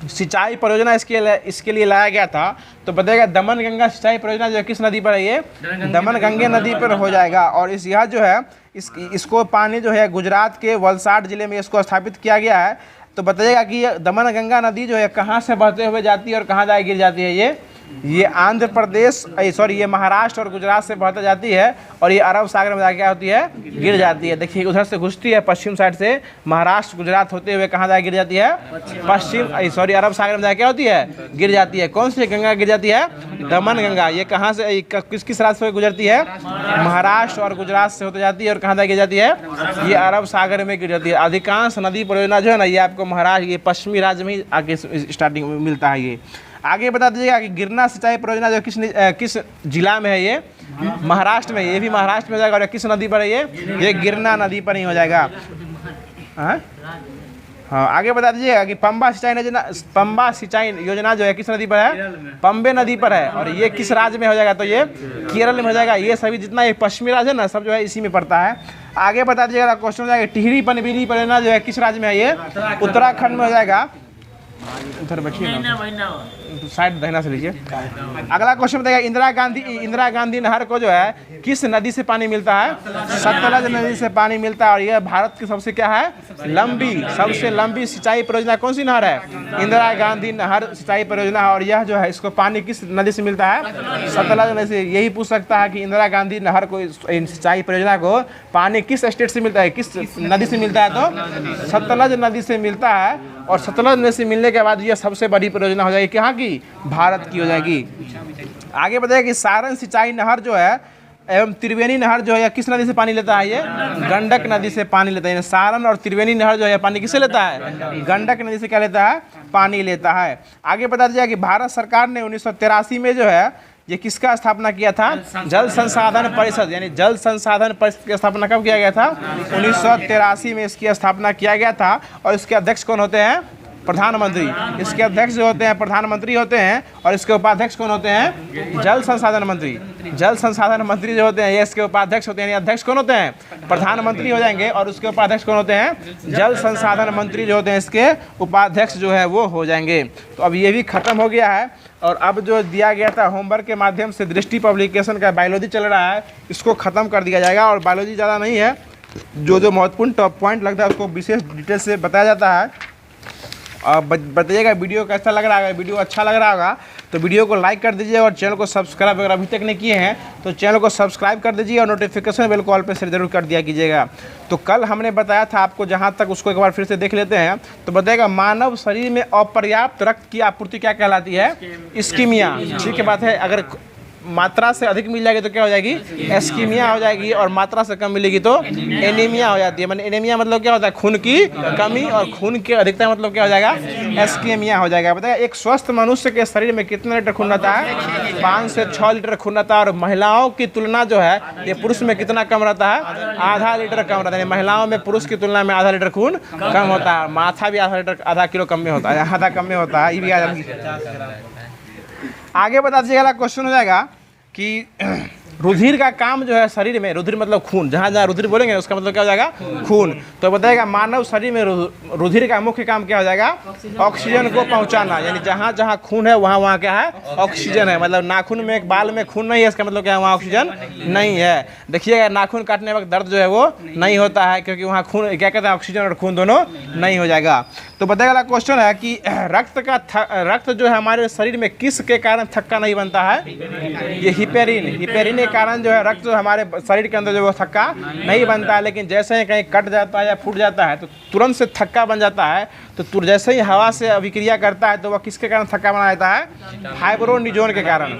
सिंचाई परियोजना इसके लिए लाया गया था। तो बताइएगा दमन गंगा सिंचाई परियोजना जो है किस नदी पर है? ये दमन गंगे नदी पर हो जाएगा। और यह जो है इसको पानी जो है गुजरात के वलसाड जिले में इसको स्थापित किया गया है। तो बताइएगा कि ये दमन गंगा नदी जो है कहाँ से बहते हुए जाती है और कहाँ जाके गिर जाती है? ये आंध्र प्रदेश, सॉरी, ये महाराष्ट्र और गुजरात से बहते जाती है और ये अरब सागर में जाके क्या होती है? गिर जाती है। देखिए उधर से घुसती है पश्चिम साइड से, महाराष्ट्र गुजरात होते हुए कहाँ जाके गिर जाती है? अरब सागर में जाके क्या होती है? गिर जाती है। कौन सी गंगा गिर जाती है? दमन गंगा। ये कहाँ से, किस राज्य से गुजरती है? महाराष्ट्र और गुजरात से होते जाती है। और कहाँ जाके गिर जाती है? ये अरब सागर में गिर जाती है। अधिकांश नदी परियोजना जो है ना, ये आपको महाराष्ट्र, ये पश्चिमी राज्य में आगे स्टार्टिंग में मिलता है। ये आगे बता दीजिएगा कि गिरना सिंचाई परियोजना जो किस जिला में है? ये महाराष्ट्र में। ये भी महाराष्ट्र में हो जाएगा। और किस नदी पर है? ये गिरना नदी पर ही हो जाएगा। हाँ, आगे बता दीजिएगा कि पंबा सिंचाई योजना जो है किस नदी पर है? पंबे नदी पर है। और ये किस राज्य में हो जाएगा? तो ये केरल में हो जाएगा। ये सभी जितना ये पश्चिमी राज्य है ना, सब जो है इसी में पड़ता है। आगे बता दीजिएगा, क्वेश्चन हो जाएगा टिहरी पनबिजली परियोजना जो है किस राज्य में है? ये उत्तराखंड में हो जाएगा। उधर बैठिए ना, साइड दहना से लीजिए। अगला क्वेश्चन बताइएगा, इंदिरा गांधी नहर को जो है किस नदी से पानी मिलता है? सतलज नदी से पानी मिलता है। और यह भारत की सबसे क्या है? सबसे लंबी सिंचाई परियोजना कौन सी नहर है? इंदिरा गांधी नहर सिंचाई परियोजना। और यह जो है इसको पानी किस नदी से मिलता है? सतलज नदी से। यही पूछ सकता है कि इंदिरा गांधी नहर को, सिंचाई परियोजना को पानी किस स्टेट से मिलता है, किस नदी से मिलता है? तो सतलज नदी से मिलता है। और सतलज नदी से मिलने के बाद यह सबसे बड़ी परियोजना हो जाएगी कहाँ की? भारत की हो जाएगी। आगे बताइए कि सारण सिंचाई नहर जो है एवं त्रिवेणी नहर जो है किस नदी से पानी लेता है? ये गंडक नदी से पानी लेता है। सारण और त्रिवेणी नहर जो है पानी किससे लेता है? गंडक नदी से क्या लेता है? पानी लेता है। आगे बता दिया कि भारत सरकार ने 1983 में जो है ये किसका स्थापना किया था? जल संसाधन परिषद, यानी जल संसाधन परिषद की स्थापना कब किया गया था? 1983 में इसकी स्थापना किया गया था। और इसके अध्यक्ष कौन होते हैं? प्रधानमंत्री। इसके अध्यक्ष जो होते हैं प्रधानमंत्री होते हैं, और इसके उपाध्यक्ष कौन होते हैं? जल संसाधन मंत्री। जल संसाधन मंत्री जो होते हैं ये इसके उपाध्यक्ष होते हैं, यानी अध्यक्ष कौन होते हैं? प्रधानमंत्री हो जाएंगे, और उसके उपाध्यक्ष कौन होते हैं? जल संसाधन मंत्री जो होते हैं इसके उपाध्यक्ष जो है वो हो जाएंगे। तो अब ये भी खत्म हो गया है। और अब जो दिया गया था होमवर्क के माध्यम से दृष्टि पब्लिकेशन का बायोलॉजी चल रहा है, इसको ख़त्म कर दिया जाएगा। और बायोलॉजी ज़्यादा नहीं है, जो महत्वपूर्ण टॉप पॉइंट लगता है उसको विशेष डिटेल से बताया जाता है। बताइएगा वीडियो कैसा लग रहा है। अगर वीडियो अच्छा लग रहा होगा तो वीडियो को लाइक कर दीजिए, और चैनल को सब्सक्राइब अगर अभी तक नहीं किए हैं तो चैनल को सब्सक्राइब कर दीजिए, और नोटिफिकेशन बेल को ऑल पे सेट जरूर कर दिया कीजिएगा। तो कल हमने बताया था आपको, जहाँ तक उसको एक बार फिर से देख लेते हैं। तो बताइएगा मानव शरीर में अपर्याप्त रक्त की आपूर्ति क्या कहलाती है? इस्कीमिया। ठीक है बात है। अगर मात्रा से अधिक मिल जाएगी तो क्या हो जाएगी? एस्कीमिया हो जाएगी, और मात्रा से कम मिलेगी तो एनीमिया हो जाती है। मतलब एनीमिया मतलब क्या होता है? खून की कमी, और खून की अधिकता मतलब क्या हो जाएगा? एस्कीमिया हो जाएगा। बताइए एक स्वस्थ मनुष्य के शरीर में कितना लीटर खून रहता है? 5 से 6 लीटर खून रहता है। और महिलाओं की तुलना जो है ये पुरुष में कितना कम रहता है? आधा लीटर कम रहता है। महिलाओं में पुरुष की तुलना में आधा लीटर खून कम होता है। माथा भी आधा किलो कम में होता है, आधा कम में होता है। ये भी आगे बता दीजिएगा। अगला क्वेश्चन हो जाएगा कि रुधिर का काम जो है शरीर में, रुधिर मतलब खून, जहाँ जहाँ रुधिर बोलेंगे उसका मतलब क्या हो जाएगा? खून। तो बताइएगा मानव शरीर में रुधिर का मुख्य काम क्या हो जाएगा? ऑक्सीजन को पहुँचाना। यानी जहाँ जहाँ खून है वहाँ वहाँ क्या है? ऑक्सीजन है। मतलब नाखून में, एक बाल में खून नहीं है, इसका मतलब क्या है? वहाँ ऑक्सीजन नहीं है। देखिएगा नाखून काटने वक्त दर्द जो है वो नहीं होता है, क्योंकि वहाँ खून क्या कहते हैं? ऑक्सीजन और खून दोनों नहीं हो जाएगा। तो बताइएगा क्वेश्चन है कि रक्त जो है हमारे शरीर में किस के कारण थक्का नहीं बनता है? ये हिपेरिन के कारण जो है रक्त जो हमारे शरीर के अंदर जो वो थक्का नहीं बनता है। लेकिन जैसे ही कहीं कट जाता है या फूट जाता है तो तुरंत से थक्का बन जाता है। तो जैसे ही हवा से अभिक्रिया करता है तो वह किसके कारण थक्का बना जाता है? फाइब्रोनिजोन के कारण।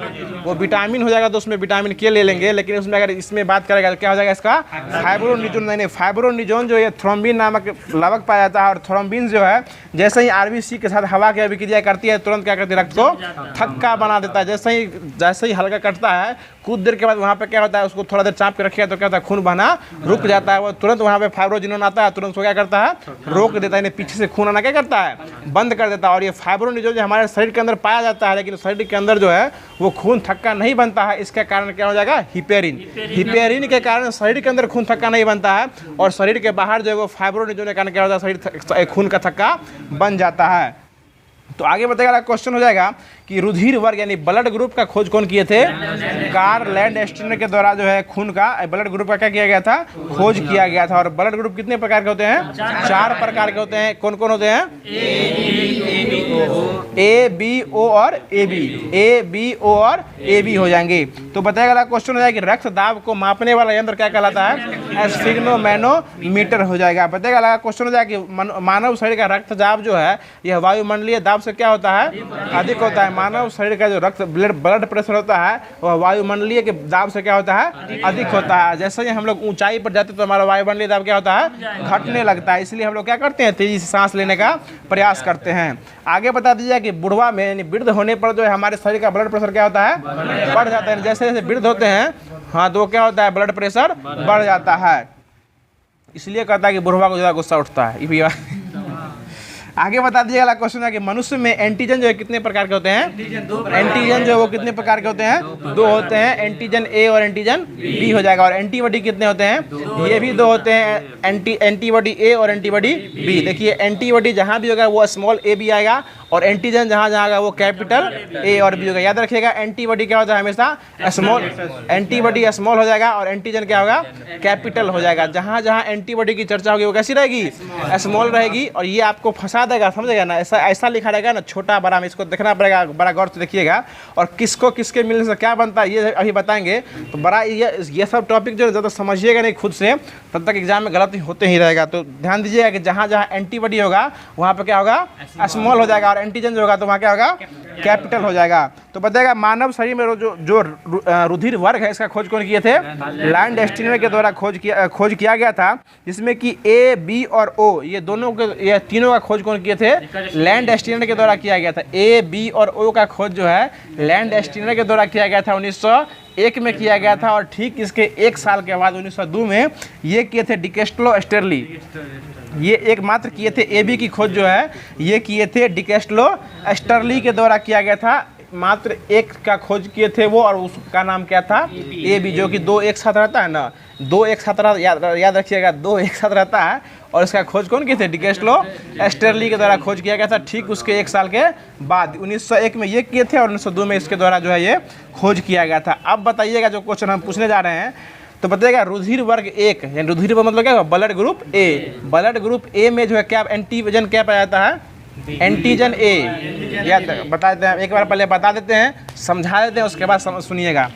वो विटामिन हो जाएगा तो उसमें विटामिन के ले लेंगे, लेकिन उसमें अगर इसमें बात करेगा तो क्या हो जाएगा इसका? फाइब्रोनिजोन। नहीं, फाइब्रोनिजोन जो है थ्रोम्बिन नामक लवक पाया जाता है। और थ्रोम्बिन जो है जैसे ही आरबीसी के साथ हवा की अभिक्रिया करती है तुरंत क्या करती है? रक्त को थक्का बना देता है। जैसे ही हल्का कटता है कुछ देर के बाद वहाँ पे क्या होता है? उसको थोड़ा देर चाप के रखिएगा तो क्या होता है? खून बहना रुक जाता है। वो तुरंत वहाँ पे फाइब्रोजिनोन आता है, तुरंत वो क्या करता है? रोक देता है। पीछे से खून आना क्या करता है? बंद कर देता है। और ये फाइब्रोनिजोन जो हमारे शरीर के अंदर पाया जाता है, लेकिन शरीर के अंदर जो है वो खून थक्का नहीं बनता है। इसके कारण क्या हो जाएगा? हिपेरिन के कारण शरीर के अंदर खून थक्का नहीं बनता है, और शरीर के बाहर जो है वो फाइब्रोनिजोन के कारण क्या होता है? शरीर खून का थक्का बन जाता है। तो आगे बताएगा क्वेश्चन हो जाएगा कि रुधिर वर्ग यानी ब्लड ग्रुप का खोज कौन किए थे? कार्ल लैंडस्टीनर के द्वारा जो है खून का, ब्लड ग्रुप का क्या किया गया था? खोज किया गया था। और ब्लड ग्रुप कितने प्रकार के होते हैं? 4 प्रकार के होते हैं। कौन कौन होते हैं? ए, बी, ओ और ए बी। ए, बी, ओ और ए बी हो जाएंगे। तो बताएगा क्वेश्चन हो जाएगा कि रक्त दाब को मापने वाला यंत्र क्या कहलाता है? स्फिग्नोमैनोमीटर हो जाएगा। बताएगा क्वेश्चन हो जाएगा कि मानव शरीर का रक्त दाब जो है यह वायुमंडलीय दाब से क्या होता है? अधिक होता है। मानव शरीर का जो रक्त ब्लड प्रेशर होता है वह वायुमंडलीय के दाब से क्या होता है? अधिक होता है। जैसे ही हम लोग ऊंचाई पर जाते हैं तो हमारा वायुमंडलीय दाब क्या होता है? घटने लगता है। इसलिए हम लोग क्या करते हैं? तेजी से सांस लेने का प्रयास करते हैं। आगे बता दीजिए कि बुढ़वा में यानी वृद्ध होने पर जो है हमारे शरीर का ब्लड प्रेशर क्या होता है? बढ़ जाता है। जैसे जैसे वृद्ध होते हैं हाँ तो क्या होता है? ब्लड प्रेशर बढ़ जाता है। इसलिए कहता है कि बुढ़वा को ज़्यादा गुस्सा उठता है। आगे बता दीजिएगा क्वेश्चन है कि मनुष्य में एंटीजन जो है कितने प्रकार के होते हैं? एंटीजन जो है वो कितने प्रकार के होते हैं? 2 होते हैं। एंटीजन ए और एंटीजन बी हो जाएगा। और एंटीबॉडी कितने होते हैं? ये भी 2 होते हैं। एंटीबॉडी ए और एंटीबॉडी बी। देखिए एंटीबॉडी जहाँ भी होगा वो स्मॉल ए बी आएगा, और एंटीजन जहाँ जहाँ आएगा वो कैपिटल ए और बी होगा। याद रखिएगा एंटीबॉडी क्या होता है? हमेशा स्मॉल। एंटीबॉडी स्मॉल हो जाएगा और एंटीजन क्या होगा? कैपिटल हो जाएगा। जहाँ जहाँ एंटीबॉडी की चर्चा होगी वो कैसी रहेगी? स्मॉल रहेगी। और ये आपको फंसा देगा, समझेगा ना? ऐसा लिखा रहेगा ना छोटा बड़ा में, इसको देखना पड़ेगा, बड़ा गौर से देखिएगा। और किसको किसके मिलने से क्या बनता है ये अभी बताएंगे। तो बड़ा ये सब टॉपिक जो ज़्यादा समझिएगा नहीं खुद से, तब तक एग्जाम में गलत होते ही रहेगा। तो ध्यान दीजिएगा कि जहाँ जहाँ एंटीबॉडी होगा वहाँ पर क्या होगा? स्मॉल हो जाएगा। और एंटीजन जो होगा तो वहाँ क्या होगा, कैपिटल हो जाएगा। तो बताएगा मानव शरीर में जो रुधिर वर्ग है इसका खोज कौन किए थे, लैंडस्टीनर के द्वारा खोज किया गया था, जिसमें कि ए, बी और ओ ये दोनों के, ये तीनों का खोज कौन किए थे, लैंडस्टीनर के द्वारा किया गया था। ए, बी और ओ का खोज जो है लैंडस्टीनर के द्वारा किया गया था, 1901 में किया गया था। और ठीक इसके एक साल के बाद 1902 में ये किए थे डिकेस्टलो स्टेरली, ये एकमात्र किए थे। ए बी की खोज जो है ये किए थे डिकेस्टलो स्टेरली के द्वारा किया गया था। मात्र एक का खोज किए थे वो, और उसका नाम क्या था, ए बी, जो कि दो एक साथ रहता है ना, दो एक साथ याद रखिएगा, दो एक साथ रहता है। और इसका खोज कौन किए थे, डिकेस्टलो स्टेरली के द्वारा खोज किया गया था। ठीक उसके एक साल के बाद 1901 में ये किए थे और 1902 में इसके द्वारा जो है ये खोज किया गया था। अब बताइएगा जो क्वेश्चन हम पूछने जा रहे हैं, तो बताइएगा रुधिर वर्ग 1 यानी रुधिर वर्ग मतलब क्या है, blood group A. Blood group A में जो है क्या एंटीजन क्या पाया जाता है, एंटीजन ए। या बता देते हैं, एक बार पहले बता देते हैं, समझा देते हैं, उसके बाद सुनिएगा।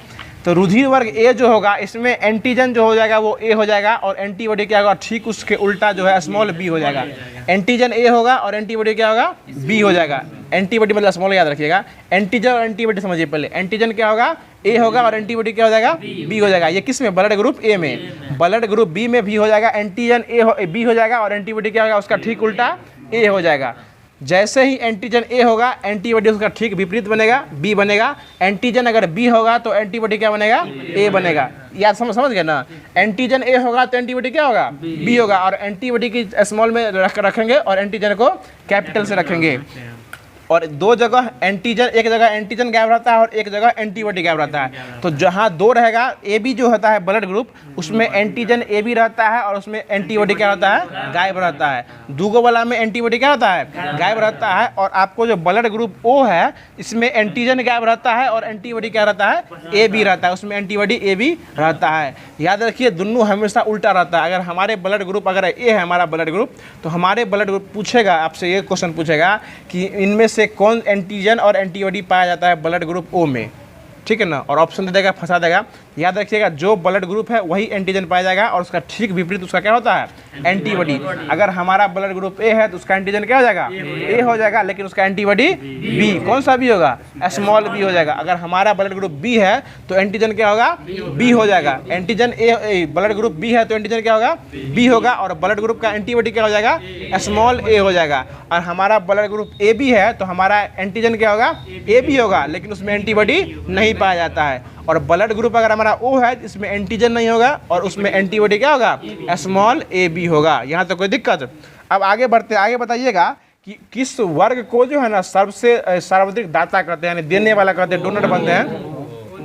तो रुधिर वर्ग ए जो होगा इसमें एंटीजन जो हो जाएगा वो ए हो जाएगा, और एंटीबॉडी क्या होगा, ठीक उसके उल्टा जो है स्मॉल बी हो जाएगा। एंटीजन ए होगा और एंटीबॉडी क्या होगा, बी हो जाएगा। एंटीबॉडी मतलब स्मॉल याद रखिएगा, एंटीजन और एंटीबॉडी समझिए पहले। एंटीजन क्या होगा, ए होगा, और एंटीबॉडी क्या हो जाएगा, बी हो जाएगा। ये किस में, ब्लड ग्रुप ए में। ब्लड ग्रुप बी में भी हो जाएगा, एंटीजन बी हो जाएगा, और एंटीबॉडी क्या होगा, उसका ठीक उल्टा ए हो जाएगा। जैसे ही एंटीजन ए होगा एंटीबॉडी उसका ठीक विपरीत बनेगा, बी बनेगा। एंटीजन अगर बी होगा तो एंटीबॉडी क्या बनेगा, ए बनेगा। याद समझ गए ना, एंटीजन ए होगा तो एंटीबॉडी क्या होगा, बी होगा, और एंटीबॉडी की स्मॉल में रखेंगे और एंटीजन को कैपिटल से रखेंगे। और दो जगह एंटीजन, एक जगह एंटीजन गायब रहता है और एक जगह एंटीबॉडी गायब रहता है। तो जहाँ दो रहेगा, ए बी जो होता है ब्लड ग्रुप, उसमें एंटीजन ए बी रहता है और उसमें एंटीबॉडी क्या रहता है, गायब रहता है। दूगो वाला में एंटीबॉडी क्या रहता है, गायब रहता है। और आपको जो ब्लड ग्रुप ओ है इसमें एंटीजन गायब रहता है और एंटीबॉडी क्या रहता है, ए बी रहता है, उसमें एंटीबॉडी ए बी रहता है। याद रखिए दोनों हमेशा उल्टा रहता है। अगर हमारे ब्लड ग्रुप अगर ए है हमारा ब्लड ग्रुप, तो हमारे ब्लड ग्रुप पूछेगा आपसे, ये क्वेश्चन पूछेगा कि इनमें से कौन एंटीजन और एंटीबॉडी पाया जाता है ब्लड ग्रुप ओ में, ठीक है ना। और ऑप्शन दे देगा, फंसा देगा। याद रखिएगा जो ब्लड ग्रुप है वही एंटीजन पाया जाएगा, और उसका ठीक विपरीत उसका क्या होता है, एंटीबॉडी। अगर हमारा ब्लड ग्रुप ए है तो उसका एंटीजन क्या हो जाएगा, ए हो जाएगा, लेकिन उसका एंटीबॉडी बी, कौन सा बी होगा, स्मॉल बी हो जाएगा। अगर हमारा ब्लड ग्रुप बी है तो एंटीजन क्या होगा, बी हो जाएगा। Antigen A, blood group B है तो एंटीजन क्या होगा, बी होगा, और ब्लड ग्रुप का एंटीबॉडी क्या हो जाएगा, स्मॉल ए हो जाएगा। और हमारा ब्लड ग्रुप ए बी है तो हमारा एंटीजन क्या होगा, ए बी होगा, लेकिन उसमें एंटीबॉडी नहीं पाया जाता है। और ब्लड ग्रुप अगर हमारा ओ है इसमें एंटीजन नहीं होगा और उसमें एंटीबॉडी क्या होगा, स्मॉल ए बी होगा। यहाँ तो कोई दिक्कत। अब आगे बढ़ते, आगे बताइएगा कि किस वर्ग को जो है ना सबसे सर्वाधिक दाता कहते हैं, यानी देने वाला कहते हैं, डोनर बनते हैं।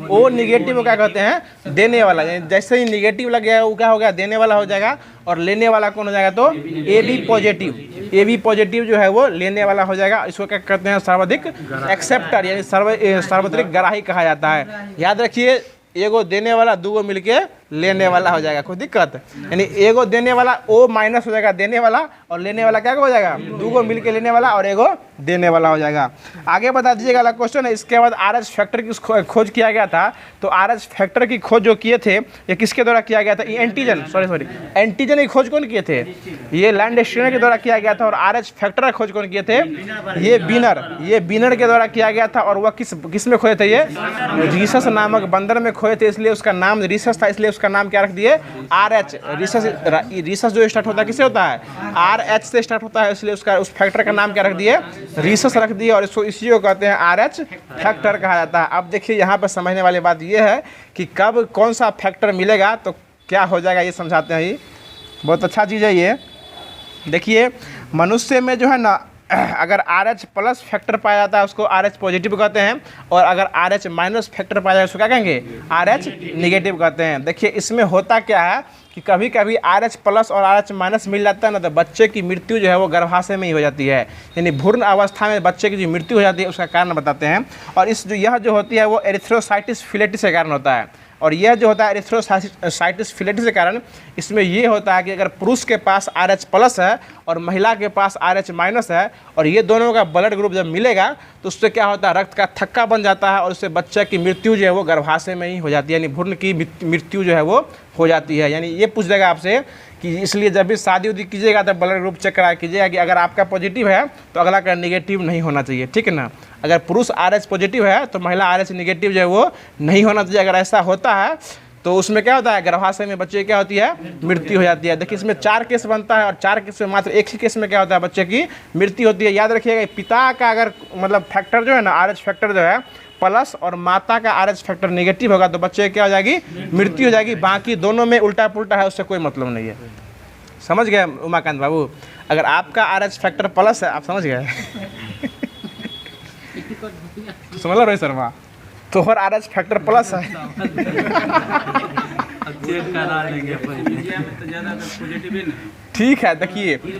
ओ निगेटिव क्या कहते हैं, देने वाला। यानी जैसे ही निगेटिव लग गया वो क्या हो गया, देने वाला हो जाएगा। और लेने वाला कौन हो जाएगा, तो A B positive. A B positive जो है वो लेने वाला हो जाएगा। इसको क्या कहते हैं, सर्वाधिक एक्सेप्टर, यानी सर्वाधिक ग्राही कहा जाता है। याद रखिए एगो देने वाला दूगो मिलके लेने वाला हो जाएगा, कोई दिक्कत। यानी एगो देने वाला ओ माइनस हो जाएगा देने वाला, और लेने वाला क्या हो जाएगा, दूगो मिलके लेने वाला और एगो देने वाला हो जाएगा। आगे बता दीजिएगा अगला क्वेश्चन है। इसके बाद आर एच फैक्टर की खोज किया गया था। तो आर एच फैक्टर की खोज जो किए थे ये किसके द्वारा किया गया था, एंटीजन, सॉरी एंटीजन की खोज कौन किए थे, ये लैंडस्टीनर के द्वारा किया गया था। और आर एच फैक्टर का खोज कौन किए थे, ये बीनर के द्वारा किया गया था। और वह किस में खोए थे, ये रीसस नामक बंदर में खोए थे, इसलिए उसका नाम रीसस था, इसलिए उसका नाम क्या रख दिए, आर एच। रीसस जो स्टार्ट होता है किससे होता है, आर एच से स्टार्ट होता है, इसलिए उसका उस फैक्टर का नाम क्या रख दिए, रीसस रख दिए। और इसको इसी को कहते हैं आर एच फैक्टर कहा जाता है। अब देखिए यहाँ पर समझने वाली बात यह है कि कब कौन सा फैक्टर मिलेगा तो क्या हो जाएगा, ये समझाते हैं। ये बहुत अच्छा चीज़ है। ये देखिए मनुष्य में जो है ना अगर आर एच प्लस फैक्टर पाया जाता है उसको आर एच पॉजिटिव कहते हैं, और अगर आर एच माइनस फैक्टर पाया जाए उसको क्या कहेंगे, आर एच निगेटिव कहते हैं। देखिए इसमें होता क्या है कि कभी कभी आर एच प्लस और आर एच माइनस मिल जाता है ना, तो बच्चे की मृत्यु जो है वो गर्भाशय में ही हो जाती है। यानी भ्रूण अवस्था में बच्चे की जो मृत्यु हो जाती है उसका कारण बताते हैं। और यह जो होती है वो एरिथ्रोसाइटिस फिलेटिस के कारण होता है। और यह जो होता है एरिथ्रोसाइटिस फिलेटिस के कारण, इसमें ये होता है कि अगर पुरुष के पास आर एच प्लस है और महिला के पास आर एच माइनस है, और ये दोनों का ब्लड ग्रुप जब मिलेगा तो उससे क्या होता है, रक्त का थक्का बन जाता है, और उससे बच्चे की मृत्यु जो है वो गर्भाशय में ही हो जाती है। यानी भ्रूण की मृत्यु जो है वो हो जाती है। यानी ये पूछ देगा आपसे कि इसलिए जब भी शादी उदी कीजिएगा तो ब्लड ग्रुप चेक करा कीजिएगा कि अगर आपका पॉजिटिव है तो अगला का निगेटिव नहीं होना चाहिए, ठीक है ना। अगर पुरुष RH पॉजिटिव है तो महिला RH निगेटिव जो है वो नहीं होना चाहिए। अगर ऐसा होता है तो उसमें क्या होता है, गर्भाशय में बच्चे की क्या होती है, मृत्यु हो जाती है। देखिए इसमें 4 केस बनता है और 4 केस में मात्र एक ही केस में क्या होता है, बच्चे की मृत्यु होती है। याद रखिएगा पिता का अगर मतलब फैक्टर जो है ना, RH फैक्टर जो है प्लस और माता का RH फैक्टर नेगेटिव होगा तो बच्चे की क्या हो जाएगी, मृत्यु हो जाएगी। बाकी दोनों में उल्टा पुल्टा है, उससे कोई मतलब नहीं है। समझ गए उमाकांत बाबू, अगर आपका RH फैक्टर प्लस है, आप समझ गए समझ लो रोहित शर्मा, तो हर RH फैक्टर प्लस है ठीक है। देखिए देखिए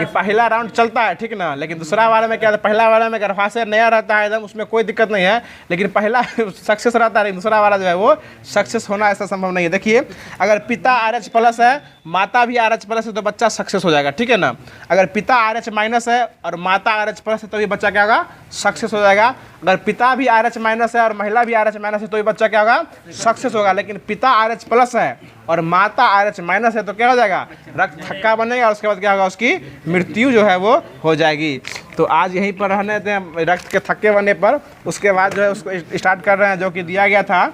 पहला राउंड चलता है, ठीक ना, लेकिन दूसरा वाले में क्या है, पहला वाले में गर्भाशय नया रहता है एकदम, उसमें कोई दिक्कत नहीं है, लेकिन पहला सक्सेस रहता है, दूसरा वाला जो है वो सक्सेस होना ऐसा संभव नहीं है। देखिए अगर पिता RH प्लस है, माता भी RH प्लस है तो बच्चा सक्सेस हो जाएगा, ठीक है ना। अगर पिता RH माइनस है और माता RH प्लस है तो भी बच्चा क्या होगा, सक्सेस हो जाएगा। अगर पिता भी RH माइनस है और महिला भी RH माइनस है तो भी बच्चा क्या होगा, सक्सेस होगा। लेकिन पिता RH प्लस है और माता RH माइनस है तो क्या हो जाएगा, रक्त थक्का बनेगा और उसके बाद क्या होगा, उसकी मृत्यु जो है वो हो जाएगी। तो आज यहीं पर रहने देते हैं रक्त के थक्के बनने पर। उसके बाद जो है उसको स्टार्ट कर रहे हैं, जो कि दिया गया था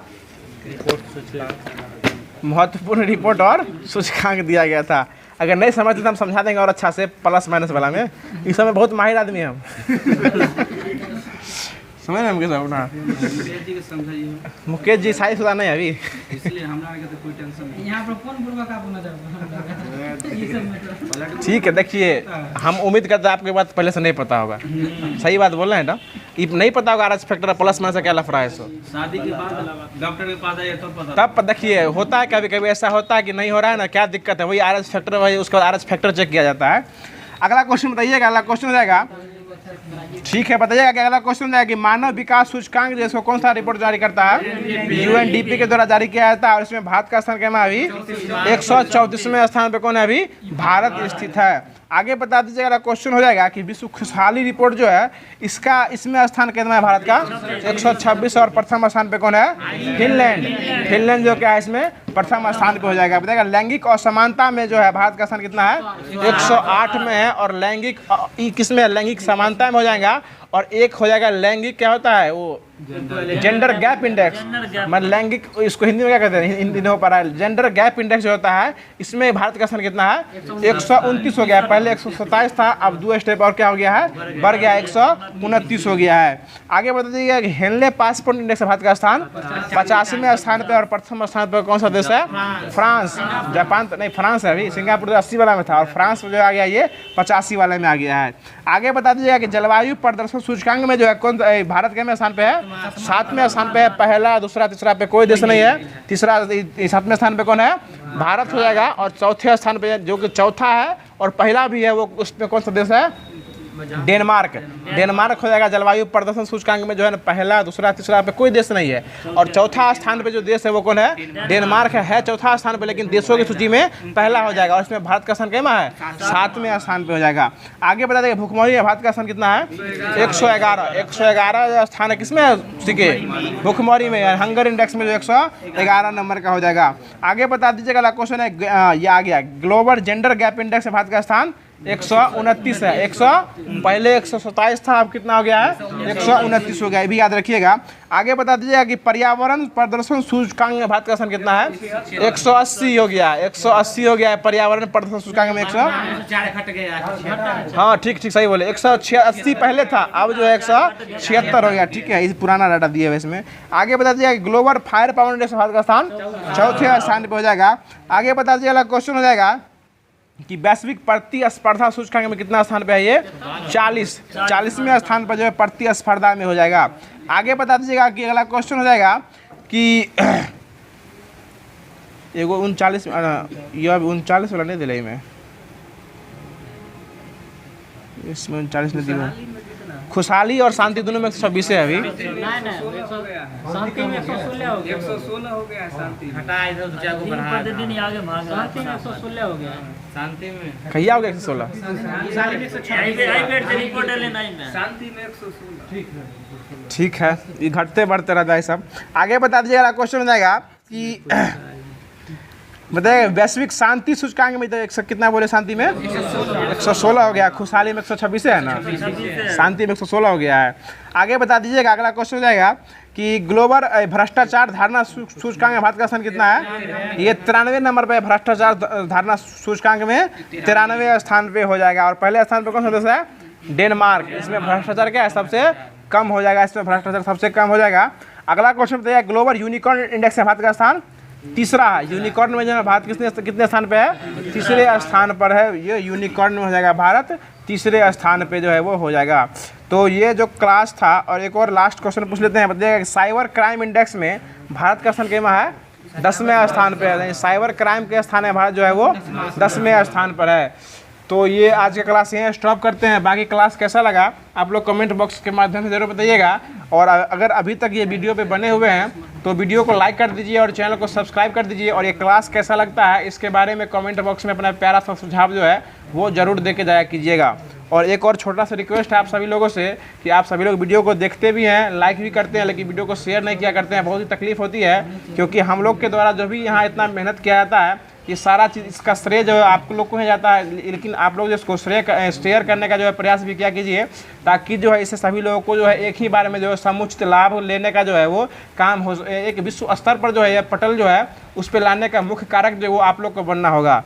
महत्वपूर्ण रिपोर्ट और सूचकांक दिया गया था। अगर नहीं समझते तो हम समझा देंगे और अच्छा से प्लस माइनस वाला में, इस समय बहुत माहिर आदमी है हम समझ रहे हैं हम ना। मुकेश जी शादीशुदा नहीं अभी, इसलिए हमारा तो कोई टेंशन नहीं। यहाँ पर कौन बुर्बक आप होना चाहते, ठीक है। देखिए हम उम्मीद करते हैं आपके बात पहले से नहीं पता होगा, सही बात बोल रहे हैं ना, नहीं पता होगा RH फैक्टर प्लस माइनस क्या लफड़ा है। सो शादी के बाद डॉक्टर के पास आइए तब देखिए होता है, कभी कभी ऐसा होता है कि नहीं हो रहा है ना, क्या दिक्कत है, वही RH फैक्टर, वही उसके बाद RH फैक्टर चेक किया जाता है। अगला क्वेश्चन बताइएगा, अगला क्वेश्चन हो जाएगा, ठीक है बताइएगा कि अगला क्वेश्चन है कि मानव विकास सूचकांक जिसको कौन सा रिपोर्ट जारी करता है, UNDP के द्वारा जारी किया जाता है। और इसमें भारत का स्थान क्या है, अभी 134वें स्थान पे कौन है, अभी भारत स्थित है। आगे बता दीजिएगा, अगला क्वेश्चन हो जाएगा कि विश्व खुशहाली रिपोर्ट जो है इसमें स्थान कितना है भारत का, 126 और प्रथम स्थान पे कौन है, फिनलैंड जो क्या है इसमें प्रथम स्थान पे हो जाएगा। बताएगा लैंगिक असमानता में जो है भारत का स्थान कितना है, 108 में है। और लैंगिक किसमें, लैंगिक समानता में हो जाएगा। और एक हो जाएगा लैंगिक, क्या होता है वो, जेंडर गैप इंडेक्स, मतलब लैंगिक, इसको हिंदी में क्या कहते हैं, हिंदी में हो पा रहा है, जेंडर गैप इंडेक्स जो होता है इसमें भारत का स्थान कितना है, 129 हो गया है। पहले 127 था, अब 2 स्टेप और क्या हो गया है, बढ़ गया, 129 हो गया है। आगे बता दीजिएगा कि हेनले पासपोर्ट इंडेक्स भारत का स्थान 85वें स्थान पे और प्रथम स्थान पर कौन सा देश है, फ्रांस। जापान तो नहीं, फ्रांस है, अभी सिंगापुर तो 80 वाला में था और फ्रांस जो आ गया ये 85 वाले में आ गया है। आगे बता दीजिएगा कि जलवायु प्रदर्शन सूचकांक में जो है कौन भारत के स्थान पे है, 7वें स्थान पे है। पहला दूसरा तीसरा पे कोई देश नहीं है, 7वें स्थान पे कौन है, भारत हो जाएगा। और चौथे स्थान पे जो कि चौथा है और पहला भी है वो, उसमें कौन सा देश है, डेनमार्क हो जाएगा। जलवायु प्रदर्शन सूचकांक में जो है ना पहला दूसरा तीसरा पे कोई देश नहीं है और चौथा स्थान पे जो देश है वो कौन है, डेनमार्क है चौथा स्थान पे, लेकिन देशों की सूची में पहला हो जाएगा। और इसमें भारत का स्थान कितना है, 7वें स्थान पे हो जाएगा। आगे बता देंगे भूखमरी में भारत का स्थान कितना है, 111 स्थान है किसमें, सीखे भूखमरी में। हंगर इंडेक्स में जो 111 नंबर का हो जाएगा। आगे बता दीजिएगा क्वेश्चन है, ये आ गया ग्लोबल जेंडर गैप इंडेक्स में भारत का स्थान 129 है। पहले 127 था, अब कितना हो गया है, 129 हो गया, ये भी याद रखिएगा। आगे बता दीजिएगा कि पर्यावरण प्रदर्शन सूचकांक में भारत का स्थान कितना है, 180 हो गया, 180 हो गया है पर्यावरण प्रदर्शन सूचकांक में 100, हाँ ठीक सही बोले, 186 पहले था, अब जो है 176 हो गया, ठीक है, इस पुराना डाटा दिए हुए इसमें। आगे बता दीजिएगा कि global fire power index Bharat का स्थान 4थे स्थान पर हो जाएगा। आगे बता दीजिएगा क्वेश्चन हो जाएगा कि वैश्विक प्रतिस्पर्धा सूचकांक में कितना स्थान पे है, ये 40वें स्थान पर जो है प्रतिस्पर्धा में हो जाएगा। आगे बता दीजिएगा कि अगला क्वेश्चन हो जाएगा कि एगो 39, ये 39 वाला नहीं दिलाई मैं, इसमें 39 नहीं दिया। खुशहाली और शांति दोनों में 126 है अभी, शांति में 116 हो गया, 116 हो गया, शांति हटा इधर को बढ़ा, प्रतिदिन आगे भाग रहा है, शांति में 116 हो गया, शांति में कहिया हो गया 116, शांति में 116, ठीक है, ये घटते बढ़ते रहता है सब। आगे बता दीजिएगा क्वेश्चन हो जाएगा कि बताइए वैश्विक शांति सूचकांक में तो कितना बोले, शांति में 116 हो गया, खुशहाली में 126 है ना, शांति में 116 हो गया है। आगे बता दीजिएगा, अगला क्वेश्चन हो जाएगा कि ग्लोबल भ्रष्टाचार धारणा सूचकांक में भारत का स्थान कितना है। ये 93 नंबर पे भ्रष्टाचार धारणा सूचकांक में 93 स्थान पे हो जाएगा। और पहले स्थान पे कौन सा देश है, डेनमार्क। इसमें भ्रष्टाचार क्या है, सबसे कम हो जाएगा, इसमें भ्रष्टाचार सबसे कम हो जाएगा। अगला क्वेश्चन बताइए, ग्लोबल यूनिकॉर्न इंडेक्स में भारत का स्थान तीसरा है। यूनिकॉर्न में जो है भारत कितने स्थान पे है, तीसरे स्थान पर है। ये यूनिकॉर्न में हो जाएगा, भारत तीसरे स्थान पे जो है वो हो जाएगा। तो ये जो क्लास था, और एक और लास्ट क्वेश्चन पूछ लेते हैं, बताइएगा कि साइबर क्राइम इंडेक्स में भारत का स्थान कितना है, 10वें स्थान पर है। साइबर क्राइम के स्थान है भारत जो है वो 10वें स्थान पर है। तो ये आज का क्लास यहीं स्टॉप करते हैं। बाकी क्लास कैसा लगा आप लोग कमेंट बॉक्स के माध्यम से ज़रूर बताइएगा। और अगर अभी तक ये वीडियो पे बने हुए हैं तो वीडियो को लाइक कर दीजिए और चैनल को सब्सक्राइब कर दीजिए। और ये क्लास कैसा लगता है इसके बारे में कमेंट बॉक्स में अपना प्यारा सा सुझाव जो है वो ज़रूर दे के जाया कीजिएगा। और एक और छोटा सा रिक्वेस्ट है आप सभी लोगों से कि आप सभी लोग वीडियो को देखते भी हैं, लाइक भी करते हैं, लेकिन वीडियो को शेयर नहीं किया करते हैं। बहुत ही तकलीफ होती है, क्योंकि हम लोग के द्वारा जो भी यहाँ इतना मेहनत किया जाता है, ये सारा चीज़ इसका श्रेय जो है आप लोग को ही जाता है। लेकिन आप लोग जो इसको शेयर करने का जो है प्रयास भी किया कीजिए, ताकि जो है इससे सभी लोगों को जो है एक ही बार में जो है समुचित लाभ लेने का जो है वो काम हो, एक विश्व स्तर पर जो है यह पटल जो है उस पर लाने का मुख्य कारक जो है वो आप लोग को बनना होगा।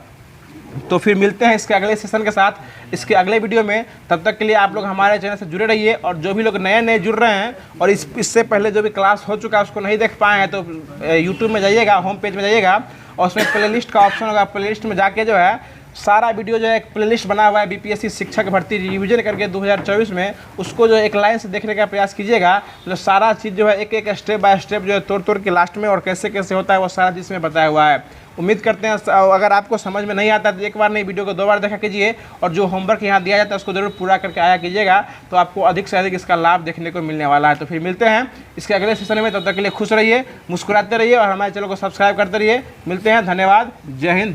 तो फिर मिलते हैं इसके अगले सेशन के साथ, इसके अगले वीडियो में। तब तक के लिए आप लोग हमारे चैनल से जुड़े रहिए। और जो भी लोग नए नए जुड़ रहे हैं और इससे पहले जो भी क्लास हो चुका है उसको नहीं देख पाए हैं, तो यूट्यूब में जाइएगा, होम पेज में जाइएगा और उसमें प्लेलिस्ट का ऑप्शन होगा। प्लेलिस्ट में जाके जो है सारा वीडियो जो है एक प्लेलिस्ट बना हुआ है बीपीएससी शिक्षक भर्ती रिवीजन करके 2024 में, उसको जो एक लाइन से देखने का प्रयास कीजिएगा। तो सारा चीज़ जो है एक एक स्टेप बाय स्टेप जो है तोड़ तोड़ के लास्ट में और कैसे कैसे होता है वो सारा चीज़ में बताया हुआ है। उम्मीद करते हैं अगर आपको समझ में नहीं आता तो एक बार नहीं, वीडियो को 2 बार देखा कीजिए। और जो होमवर्क यहाँ दिया जाता है उसको जरूर पूरा करके आया कीजिएगा, तो आपको अधिक से अधिक इसका लाभ देखने को मिलने वाला है। तो फिर मिलते हैं इसके अगले सेशन में। तब तक के लिए खुश रहिए, मुस्कुराते रहिए और हमारे चैनल को सब्सक्राइब करते रहिए। मिलते हैं, धन्यवाद, जय हिंद।